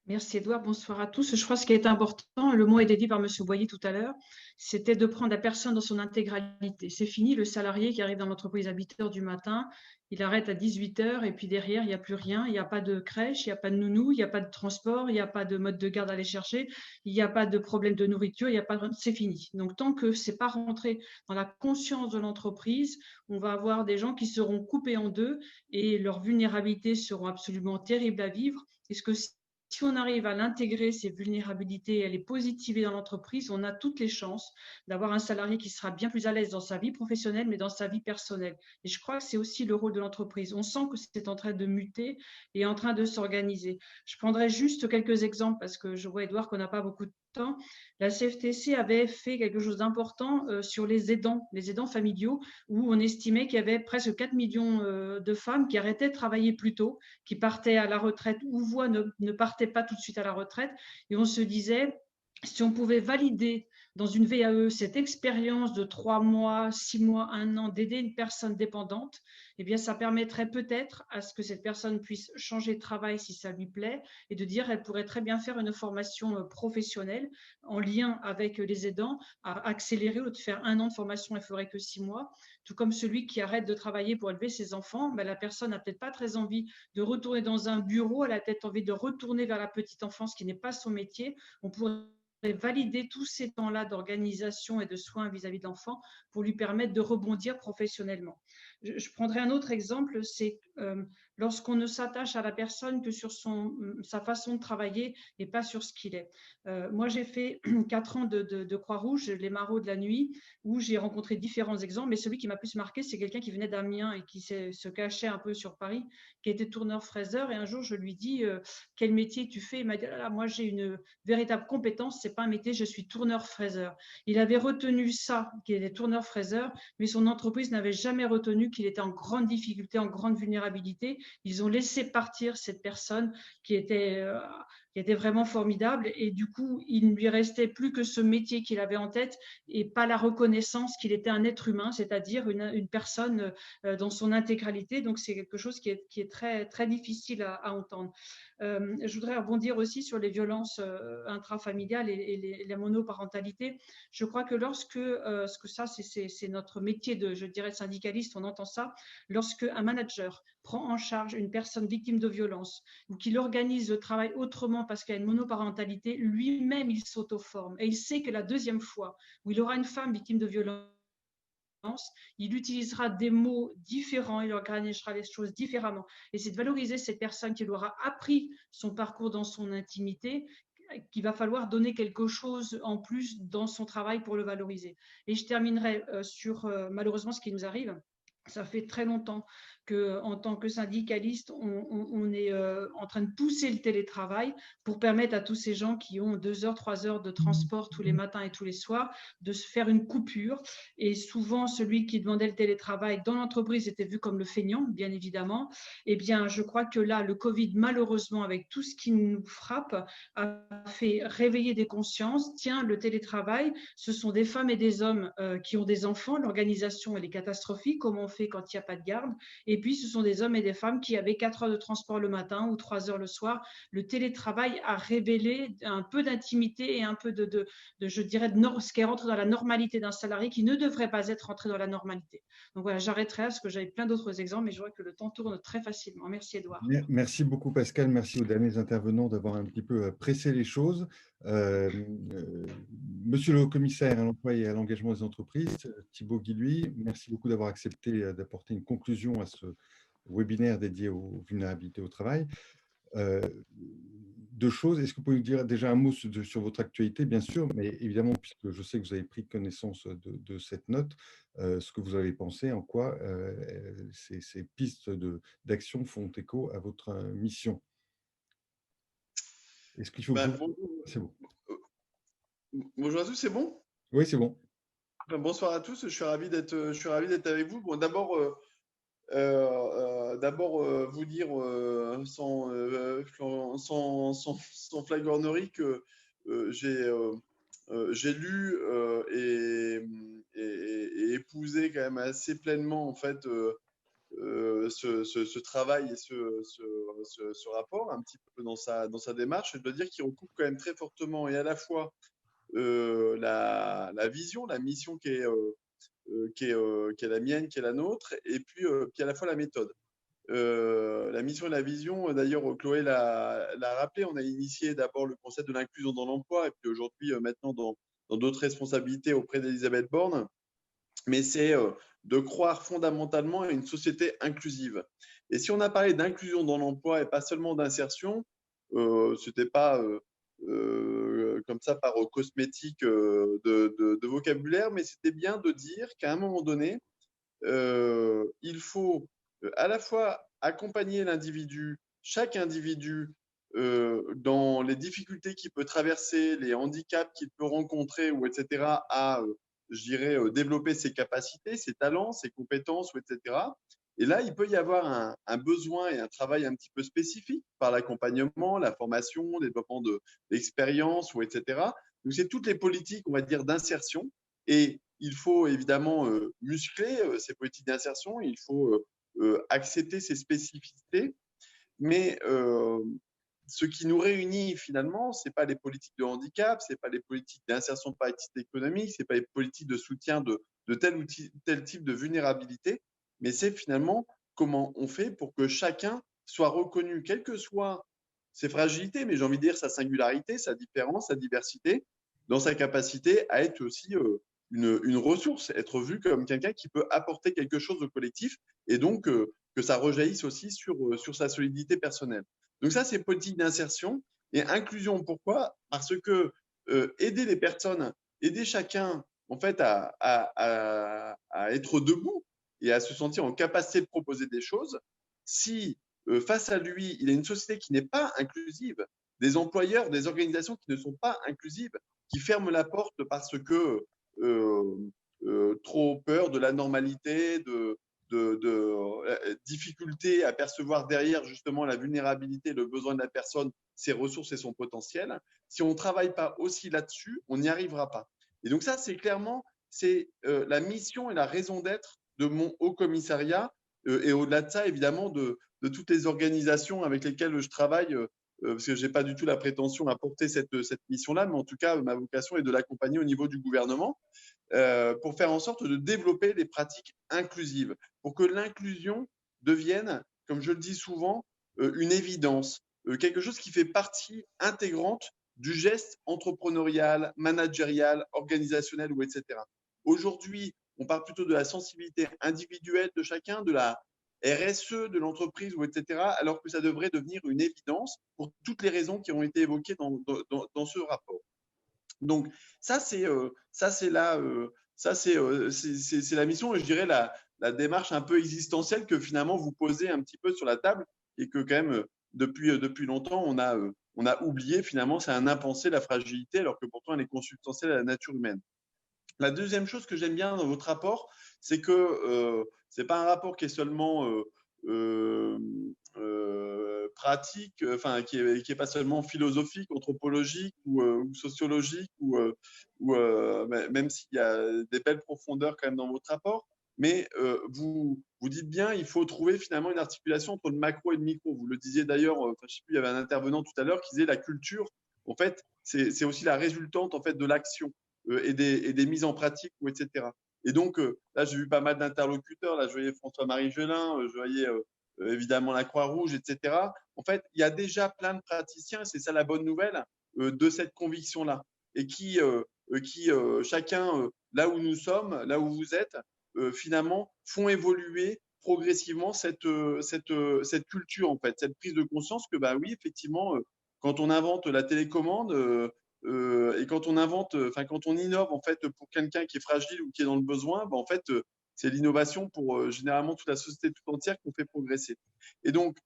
Merci Edouard, bonsoir à tous. Je crois que ce qui est important, le mot a été dit par M. Boyer tout à l'heure, c'était de prendre la personne dans son intégralité. C'est fini le salarié qui arrive dans l'entreprise à 8 h du matin, il arrête à 18 h et puis derrière, il n'y a plus rien, il n'y a pas de crèche, il n'y a pas de nounou, il n'y a pas de transport, il n'y a pas de mode de garde à aller chercher, il n'y a pas de problème de nourriture, c'est fini. Donc tant que ce n'est pas rentré dans la conscience de l'entreprise, on va avoir des gens qui seront coupés en deux et leurs vulnérabilités seront absolument terribles à vivre. Est-ce que si on arrive à l'intégrer, ces vulnérabilités, à les positiver dans l'entreprise, on a toutes les chances d'avoir un salarié qui sera bien plus à l'aise dans sa vie professionnelle, mais dans sa vie personnelle. Et je crois que c'est aussi le rôle de l'entreprise. On sent que c'est en train de muter et en train de s'organiser. Je prendrai juste quelques exemples parce que je vois, Edouard, qu'on n'a pas beaucoup de temps. La CFTC avait fait quelque chose d'important sur les aidants familiaux, où on estimait qu'il y avait presque 4 millions de femmes qui arrêtaient de travailler plus tôt, qui partaient à la retraite ou ne partaient pas tout de suite à la retraite. Et on se disait, si on pouvait valider dans une VAE cette expérience de 3 mois, 6 mois, 1 an, d'aider une personne dépendante, eh bien, ça permettrait peut-être à ce que cette personne puisse changer de travail si ça lui plaît et de dire elle pourrait très bien faire une formation professionnelle en lien avec les aidants, à accélérer, au lieu de faire 1 an de formation, elle ferait que 6 mois. Tout comme celui qui arrête de travailler pour élever ses enfants, la personne n'a peut-être pas très envie de retourner dans un bureau, elle a peut-être envie de retourner vers la petite enfance qui n'est pas son métier. On pourrait valider tous ces temps-là d'organisation et de soins vis-à-vis de l'enfant pour lui permettre de rebondir professionnellement. Je prendrai un autre exemple, c'est lorsqu'on ne s'attache à la personne que sur sa façon de travailler et pas sur ce qu'il est. Moi, j'ai fait 4 ans de Croix-Rouge, les marauds de la nuit, où j'ai rencontré différents exemples, mais celui qui m'a plus marqué, c'est quelqu'un qui venait d'Amiens et qui se cachait un peu sur Paris, qui était tourneur-fraiseur. Et un jour, je lui dis quel métier tu fais? Il m'a dit moi, j'ai une véritable compétence, c'est pas un métier, je suis tourneur-fraiseur. Il avait retenu ça, qu'il était tourneur-fraiseur, mais son entreprise n'avait jamais retenu qu'il était en grande difficulté, en grande vulnérabilité. Ils ont laissé partir cette personne qui était vraiment formidable. Et du coup, il ne lui restait plus que ce métier qu'il avait en tête et pas la reconnaissance qu'il était un être humain, c'est-à-dire une personne dans son intégralité. Donc, c'est quelque chose qui est très, très difficile à entendre. Je voudrais rebondir aussi sur les violences intrafamiliales et la monoparentalité. Je crois que lorsque, ça c'est notre métier je dirais syndicaliste, on entend ça, lorsque un manager prend en charge une personne victime de violence ou qu'il organise le travail autrement parce qu'il y a une monoparentalité, lui-même il s'auto-forme et il sait que la deuxième fois où il aura une femme victime de violence, il utilisera des mots différents, il organisera les choses différemment. Et c'est de valoriser cette personne qui lui aura appris son parcours dans son intimité, qu'il va falloir donner quelque chose en plus dans son travail pour le valoriser. Et je terminerai sur malheureusement ce qui nous arrive. Ça fait très longtemps qu'en tant que syndicaliste, on est en train de pousser le télétravail pour permettre à tous ces gens qui ont 2 heures, 3 heures de transport tous les matins et tous les soirs de se faire une coupure. Et souvent, celui qui demandait le télétravail dans l'entreprise était vu comme le feignant, bien évidemment. Eh bien, je crois que là, le Covid, malheureusement, avec tout ce qui nous frappe, a fait réveiller des consciences. Tiens, le télétravail, ce sont des femmes et des hommes qui ont des enfants. L'organisation, elle est catastrophique. Comment on fait quand il n'y a pas de garde? Et puis, ce sont des hommes et des femmes qui avaient 4 heures de transport le matin ou 3 heures le soir. Le télétravail a révélé un peu d'intimité et un peu de je dirais, ce qui rentre dans la normalité d'un salarié qui ne devrait pas être rentré dans la normalité. Donc voilà, j'arrêterai là parce que j'avais plein d'autres exemples, mais je vois que le temps tourne très facilement. Merci, Edouard. Merci beaucoup, Pascal. Merci aux derniers intervenants d'avoir un petit peu pressé les choses. Monsieur le commissaire à l'emploi et à l'engagement des entreprises, Thibaut Guilluy, merci beaucoup d'avoir accepté d'apporter une conclusion à ce webinaire dédié aux vulnérabilités au travail. 2 choses. Est-ce que vous pouvez nous dire déjà un mot sur votre actualité, bien sûr, mais évidemment, puisque je sais que vous avez pris connaissance de cette note, ce que vous avez pensé, en quoi ces pistes d'action font écho à votre mission. Est-ce qu'il faut C'est bon. Bonjour à tous, c'est bon? Oui, c'est bon. Bonsoir à tous, je suis ravi d'être avec vous. Bon, d'abord, vous dire sans flagornerie que j'ai lu et épousé quand même assez pleinement en fait ce travail et ce rapport un petit peu dans sa démarche. Je dois dire qu'il recoupe quand même très fortement et à la fois la vision, la mission qui est la mienne, qui est la nôtre, et puis à la fois la méthode. La mission et la vision, d'ailleurs, Chloé l'a rappelé, on a initié d'abord le concept de l'inclusion dans l'emploi, et puis aujourd'hui, maintenant, dans d'autres responsabilités auprès d'Elisabeth Borne, mais c'est de croire fondamentalement à une société inclusive. Et si on a parlé d'inclusion dans l'emploi et pas seulement d'insertion, c'était pas comme ça par cosmétique de vocabulaire, mais c'était bien de dire qu'à un moment donné, il faut à la fois accompagner l'individu, chaque individu, dans les difficultés qu'il peut traverser, les handicaps qu'il peut rencontrer, ou etc., à, je dirais, développer ses capacités, ses talents, ses compétences, ou etc. Et là, il peut y avoir un besoin et un travail un petit peu spécifique par l'accompagnement, la formation, le développement de l'expérience, ou etc. Donc, c'est toutes les politiques, on va dire, d'insertion. Et il faut évidemment muscler ces politiques d'insertion, il faut accepter ces spécificités. Mais ce qui nous réunit finalement, ce n'est pas les politiques de handicap, ce n'est pas les politiques d'insertion par activité économique, ce n'est pas les politiques de soutien de tel type de vulnérabilité, mais c'est finalement comment on fait pour que chacun soit reconnu, quelles que soient ses fragilités, mais j'ai envie de dire sa singularité, sa différence, sa diversité, dans sa capacité à être aussi une ressource, être vu comme quelqu'un qui peut apporter quelque chose au collectif, et donc que ça rejaillisse aussi sur sa solidité personnelle. Donc ça, c'est politique d'insertion. Et inclusion, pourquoi? Parce que aider les personnes, aider chacun en fait à être debout et à se sentir en capacité de proposer des choses, si face à lui, il a une société qui n'est pas inclusive, des employeurs, des organisations qui ne sont pas inclusives, qui ferment la porte parce que trop peur de la normalité, de difficulté à percevoir derrière justement la vulnérabilité, le besoin de la personne, ses ressources et son potentiel. Si on ne travaille pas aussi là-dessus, on n'y arrivera pas. Et donc ça, c'est clairement la mission et la raison d'être de mon haut commissariat et au-delà de ça, évidemment, de toutes les organisations avec lesquelles je travaille, parce que je n'ai pas du tout la prétention à porter cette mission-là, mais en tout cas, ma vocation est de l'accompagner au niveau du gouvernement pour faire en sorte de développer des pratiques inclusives, pour que l'inclusion devienne, comme je le dis souvent, une évidence, quelque chose qui fait partie intégrante du geste entrepreneurial, managérial, organisationnel, ou etc. Aujourd'hui, on parle plutôt de la sensibilité individuelle de chacun, de la RSE de l'entreprise, ou etc., alors que ça devrait devenir une évidence pour toutes les raisons qui ont été évoquées dans ce rapport. Donc, ça, c'est la mission, je dirais, la démarche un peu existentielle que finalement vous posez un petit peu sur la table et que quand même, depuis longtemps, on a oublié finalement, c'est un impensé, la fragilité, alors que pourtant elle est consubstantielle à la nature humaine. La deuxième chose que j'aime bien dans votre rapport, c'est que ce n'est pas un rapport qui est seulement pratique, enfin qui est pas seulement philosophique, anthropologique ou sociologique, même s'il y a des belles profondeurs quand même dans votre rapport, mais vous dites bien, il faut trouver finalement une articulation entre le macro et le micro. Vous le disiez d'ailleurs, je ne sais plus, il y avait un intervenant tout à l'heure qui disait la culture, en fait, c'est aussi la résultante en fait de l'action et des mises en pratique, etc. Et donc, là, j'ai vu pas mal d'interlocuteurs. Là, je voyais François-Marie Gelin, je voyais évidemment la Croix-Rouge, etc. En fait, il y a déjà plein de praticiens, c'est ça la bonne nouvelle, de cette conviction-là. Et qui chacun, là où nous sommes, là où vous êtes, finalement, font évoluer progressivement cette culture, en fait, cette prise de conscience que, bah oui, effectivement, quand on invente la télécommande, et quand on innove en fait pour quelqu'un qui est fragile ou qui est dans le besoin, en fait, c'est l'innovation pour généralement toute la société tout entière qu'on fait progresser. Et donc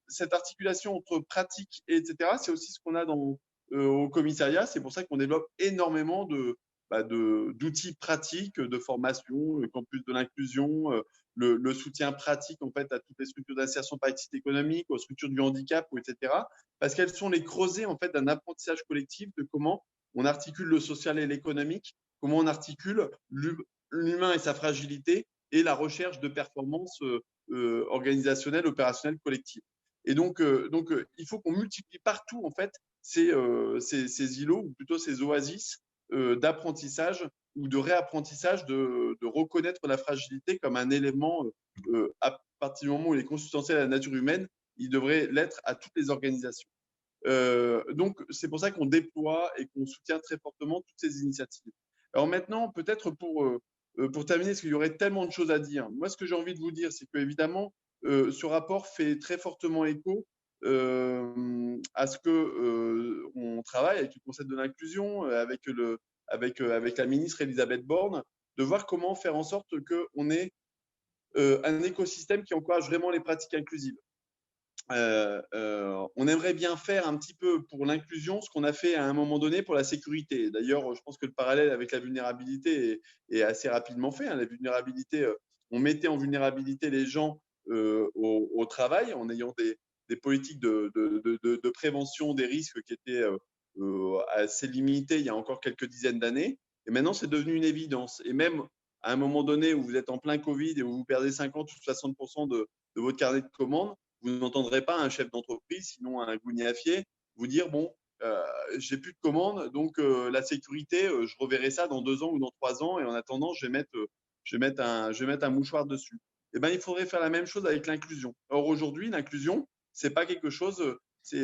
cette articulation entre pratique et etc., c'est aussi ce qu'on a au commissariat. C'est pour ça qu'on développe énormément d'outils pratiques, de formation, le campus de l'inclusion, le soutien pratique en fait à toutes les structures d'insertion par activité économique, aux structures du handicap, etc. Parce qu'elles sont les creusets en fait d'un apprentissage collectif de comment on articule le social et l'économique, comment on articule l'humain et sa fragilité et la recherche de performances organisationnelles, opérationnelles, collectives. Et donc il faut qu'on multiplie partout en fait ces îlots, ou plutôt ces oasis d'apprentissage ou de réapprentissage, de reconnaître la fragilité comme un élément, à partir du moment où il est consubstantiel à la nature humaine, il devrait l'être à toutes les organisations. Donc, c'est pour ça qu'on déploie et qu'on soutient très fortement toutes ces initiatives. Alors maintenant, peut-être pour terminer, parce qu'il y aurait tellement de choses à dire, moi, ce que j'ai envie de vous dire, c'est qu'évidemment, ce rapport fait très fortement écho à ce qu'on travaille avec le concept de l'inclusion, avec la ministre Elisabeth Borne, de voir comment faire en sorte qu'on ait un écosystème qui encourage vraiment les pratiques inclusives. On aimerait bien faire un petit peu pour l'inclusion ce qu'on a fait à un moment donné pour la sécurité. D'ailleurs, je pense que le parallèle avec la vulnérabilité est assez rapidement fait. La vulnérabilité, on mettait en vulnérabilité les gens au travail en ayant des politiques de prévention des risques qui étaient assez limitées il y a encore quelques dizaines d'années. Et maintenant, c'est devenu une évidence. Et même à un moment donné où vous êtes en plein Covid et où vous perdez 50 ou 60% de votre carnet de commandes, vous n'entendrez pas un chef d'entreprise, sinon un gougnafier, vous dire bon, j'ai plus de commandes, donc la sécurité, je reverrai ça dans 2 ans ou dans 3 ans, et en attendant, je vais mettre un mouchoir dessus. Eh ben, il faudrait faire la même chose avec l'inclusion. Or aujourd'hui, l'inclusion, c'est pas quelque chose.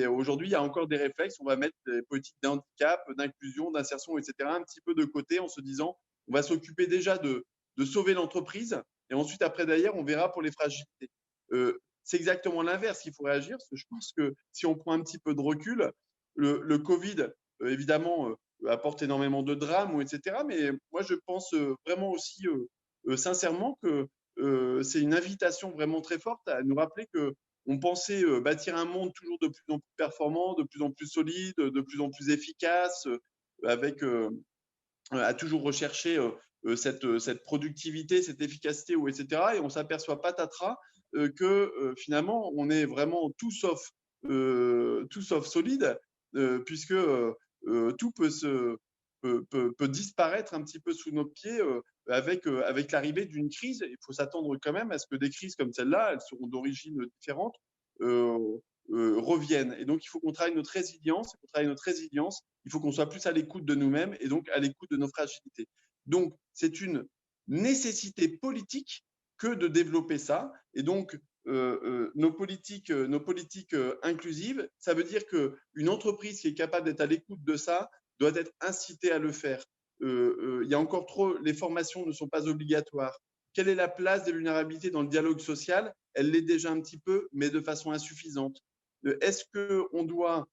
Aujourd'hui, il y a encore des réflexes. On va mettre les politiques d'handicap, d'inclusion, d'insertion, etc. un petit peu de côté en se disant, on va s'occuper déjà de sauver l'entreprise, et ensuite après d'ailleurs, on verra pour les fragilités. C'est exactement l'inverse qu'il faut réagir, parce que je pense que si on prend un petit peu de recul, le Covid, évidemment, apporte énormément de drames, etc. Mais moi, je pense vraiment aussi sincèrement que c'est une invitation vraiment très forte à nous rappeler qu'on pensait bâtir un monde toujours de plus en plus performant, de plus en plus solide, de plus en plus efficace, à toujours rechercher cette productivité, cette efficacité, etc. Et on s'aperçoit patatras que finalement, on est vraiment tout sauf solide, puisque tout peut disparaître un petit peu sous nos pieds avec l'arrivée d'une crise. Il faut s'attendre quand même à ce que des crises comme celle-là, elles seront d'origine différente, reviennent. Et donc, il faut qu'on travaille notre résilience. Pour travailler notre résilience, il faut qu'on soit plus à l'écoute de nous-mêmes et donc à l'écoute de nos fragilités. Donc, c'est une nécessité politique que de développer ça. Et donc, nos politiques inclusives, ça veut dire qu'une entreprise qui est capable d'être à l'écoute de ça doit être incitée à le faire. Il y a encore trop, les formations ne sont pas obligatoires. Quelle est la place des vulnérabilités dans le dialogue social? Elle l'est déjà un petit peu, mais de façon insuffisante. Est-ce qu'on doit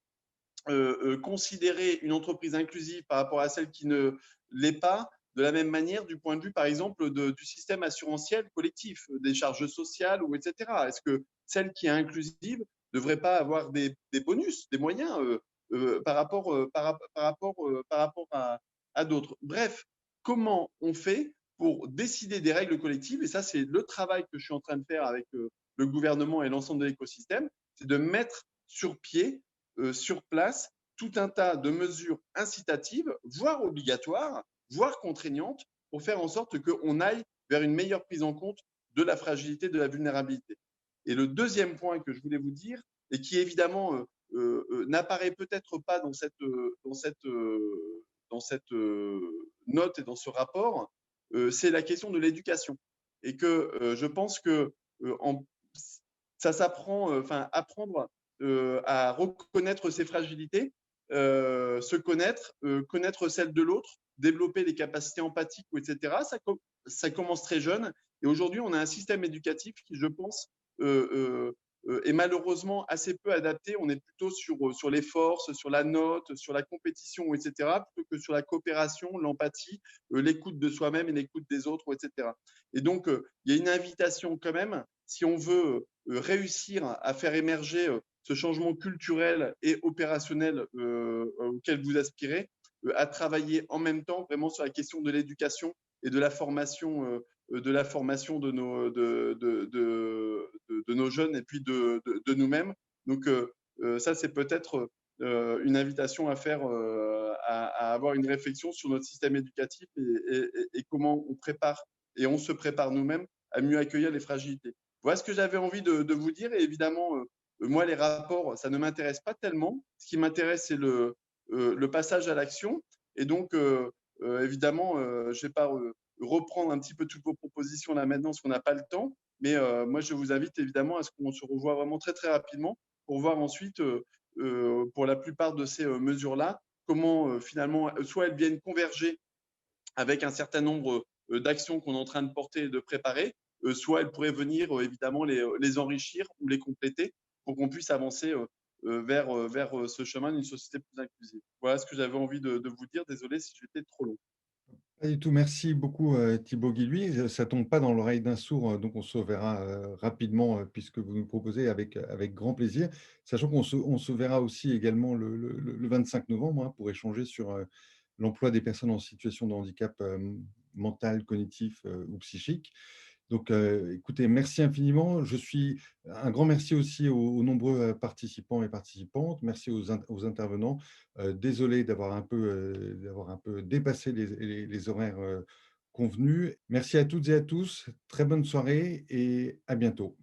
considérer une entreprise inclusive par rapport à celle qui ne l'est pas de la même manière du point de vue, par exemple, du système assurantiel collectif, des charges sociales, ou etc. Est-ce que celle qui est inclusive ne devrait pas avoir des bonus, des moyens par rapport, à d'autres? Bref, comment on fait pour décider des règles collectives? Et ça, c'est le travail que je suis en train de faire avec le gouvernement et l'ensemble de l'écosystème, c'est de mettre sur pied, sur place, tout un tas de mesures incitatives, voire obligatoires, voire contraignantes, pour faire en sorte qu'on aille vers une meilleure prise en compte de la fragilité, de la vulnérabilité. Et le deuxième point que je voulais vous dire, et qui évidemment n'apparaît peut-être pas dans cette note et dans ce rapport, c'est la question de l'éducation. Et que je pense que ça s'apprend, apprendre à reconnaître ses fragilités, se connaître, connaître celles de l'autre, développer les capacités empathiques, etc. Ça commence très jeune. Et aujourd'hui, on a un système éducatif qui, je pense, est malheureusement assez peu adapté. On est plutôt sur les forces, sur la note, sur la compétition, etc., plutôt que sur la coopération, l'empathie, l'écoute de soi-même et l'écoute des autres, etc. Et donc, il y a une invitation quand même, si on veut réussir à faire émerger ce changement culturel et opérationnel auquel vous aspirez, à travailler en même temps vraiment sur la question de l'éducation et de la formation de nos jeunes et puis de nous-mêmes. Donc ça, c'est peut-être une invitation à faire, à avoir une réflexion sur notre système éducatif et comment on prépare et on se prépare nous-mêmes à mieux accueillir les fragilités. Voilà ce que j'avais envie de vous dire. Et évidemment, moi, les rapports, ça ne m'intéresse pas tellement. Ce qui m'intéresse, c'est le passage à l'action. Et donc, évidemment, je ne vais pas reprendre un petit peu toutes vos propositions là maintenant, parce qu'on n'a pas le temps. Mais moi, je vous invite évidemment à ce qu'on se revoie vraiment très, très rapidement pour voir ensuite, pour la plupart de ces mesures-là, comment finalement, soit elles viennent converger avec un certain nombre d'actions qu'on est en train de porter et de préparer, soit elles pourraient venir évidemment les enrichir ou les compléter pour qu'on puisse avancer vers ce chemin d'une société plus inclusive. Voilà ce que j'avais envie de vous dire. Désolé si j'étais trop long. Pas du tout. Merci beaucoup, Thibaut Guilluy. Ça ne tombe pas dans l'oreille d'un sourd, donc on se verra rapidement, puisque vous nous proposez avec grand plaisir. Sachant qu'on se verra aussi également le 25 novembre pour échanger sur l'emploi des personnes en situation de handicap mental, cognitif ou psychique. Donc, écoutez, merci infiniment. Un grand merci aussi aux nombreux participants et participantes. Merci aux intervenants. Désolé d'avoir un peu dépassé les horaires convenus. Merci à toutes et à tous. Très bonne soirée et à bientôt.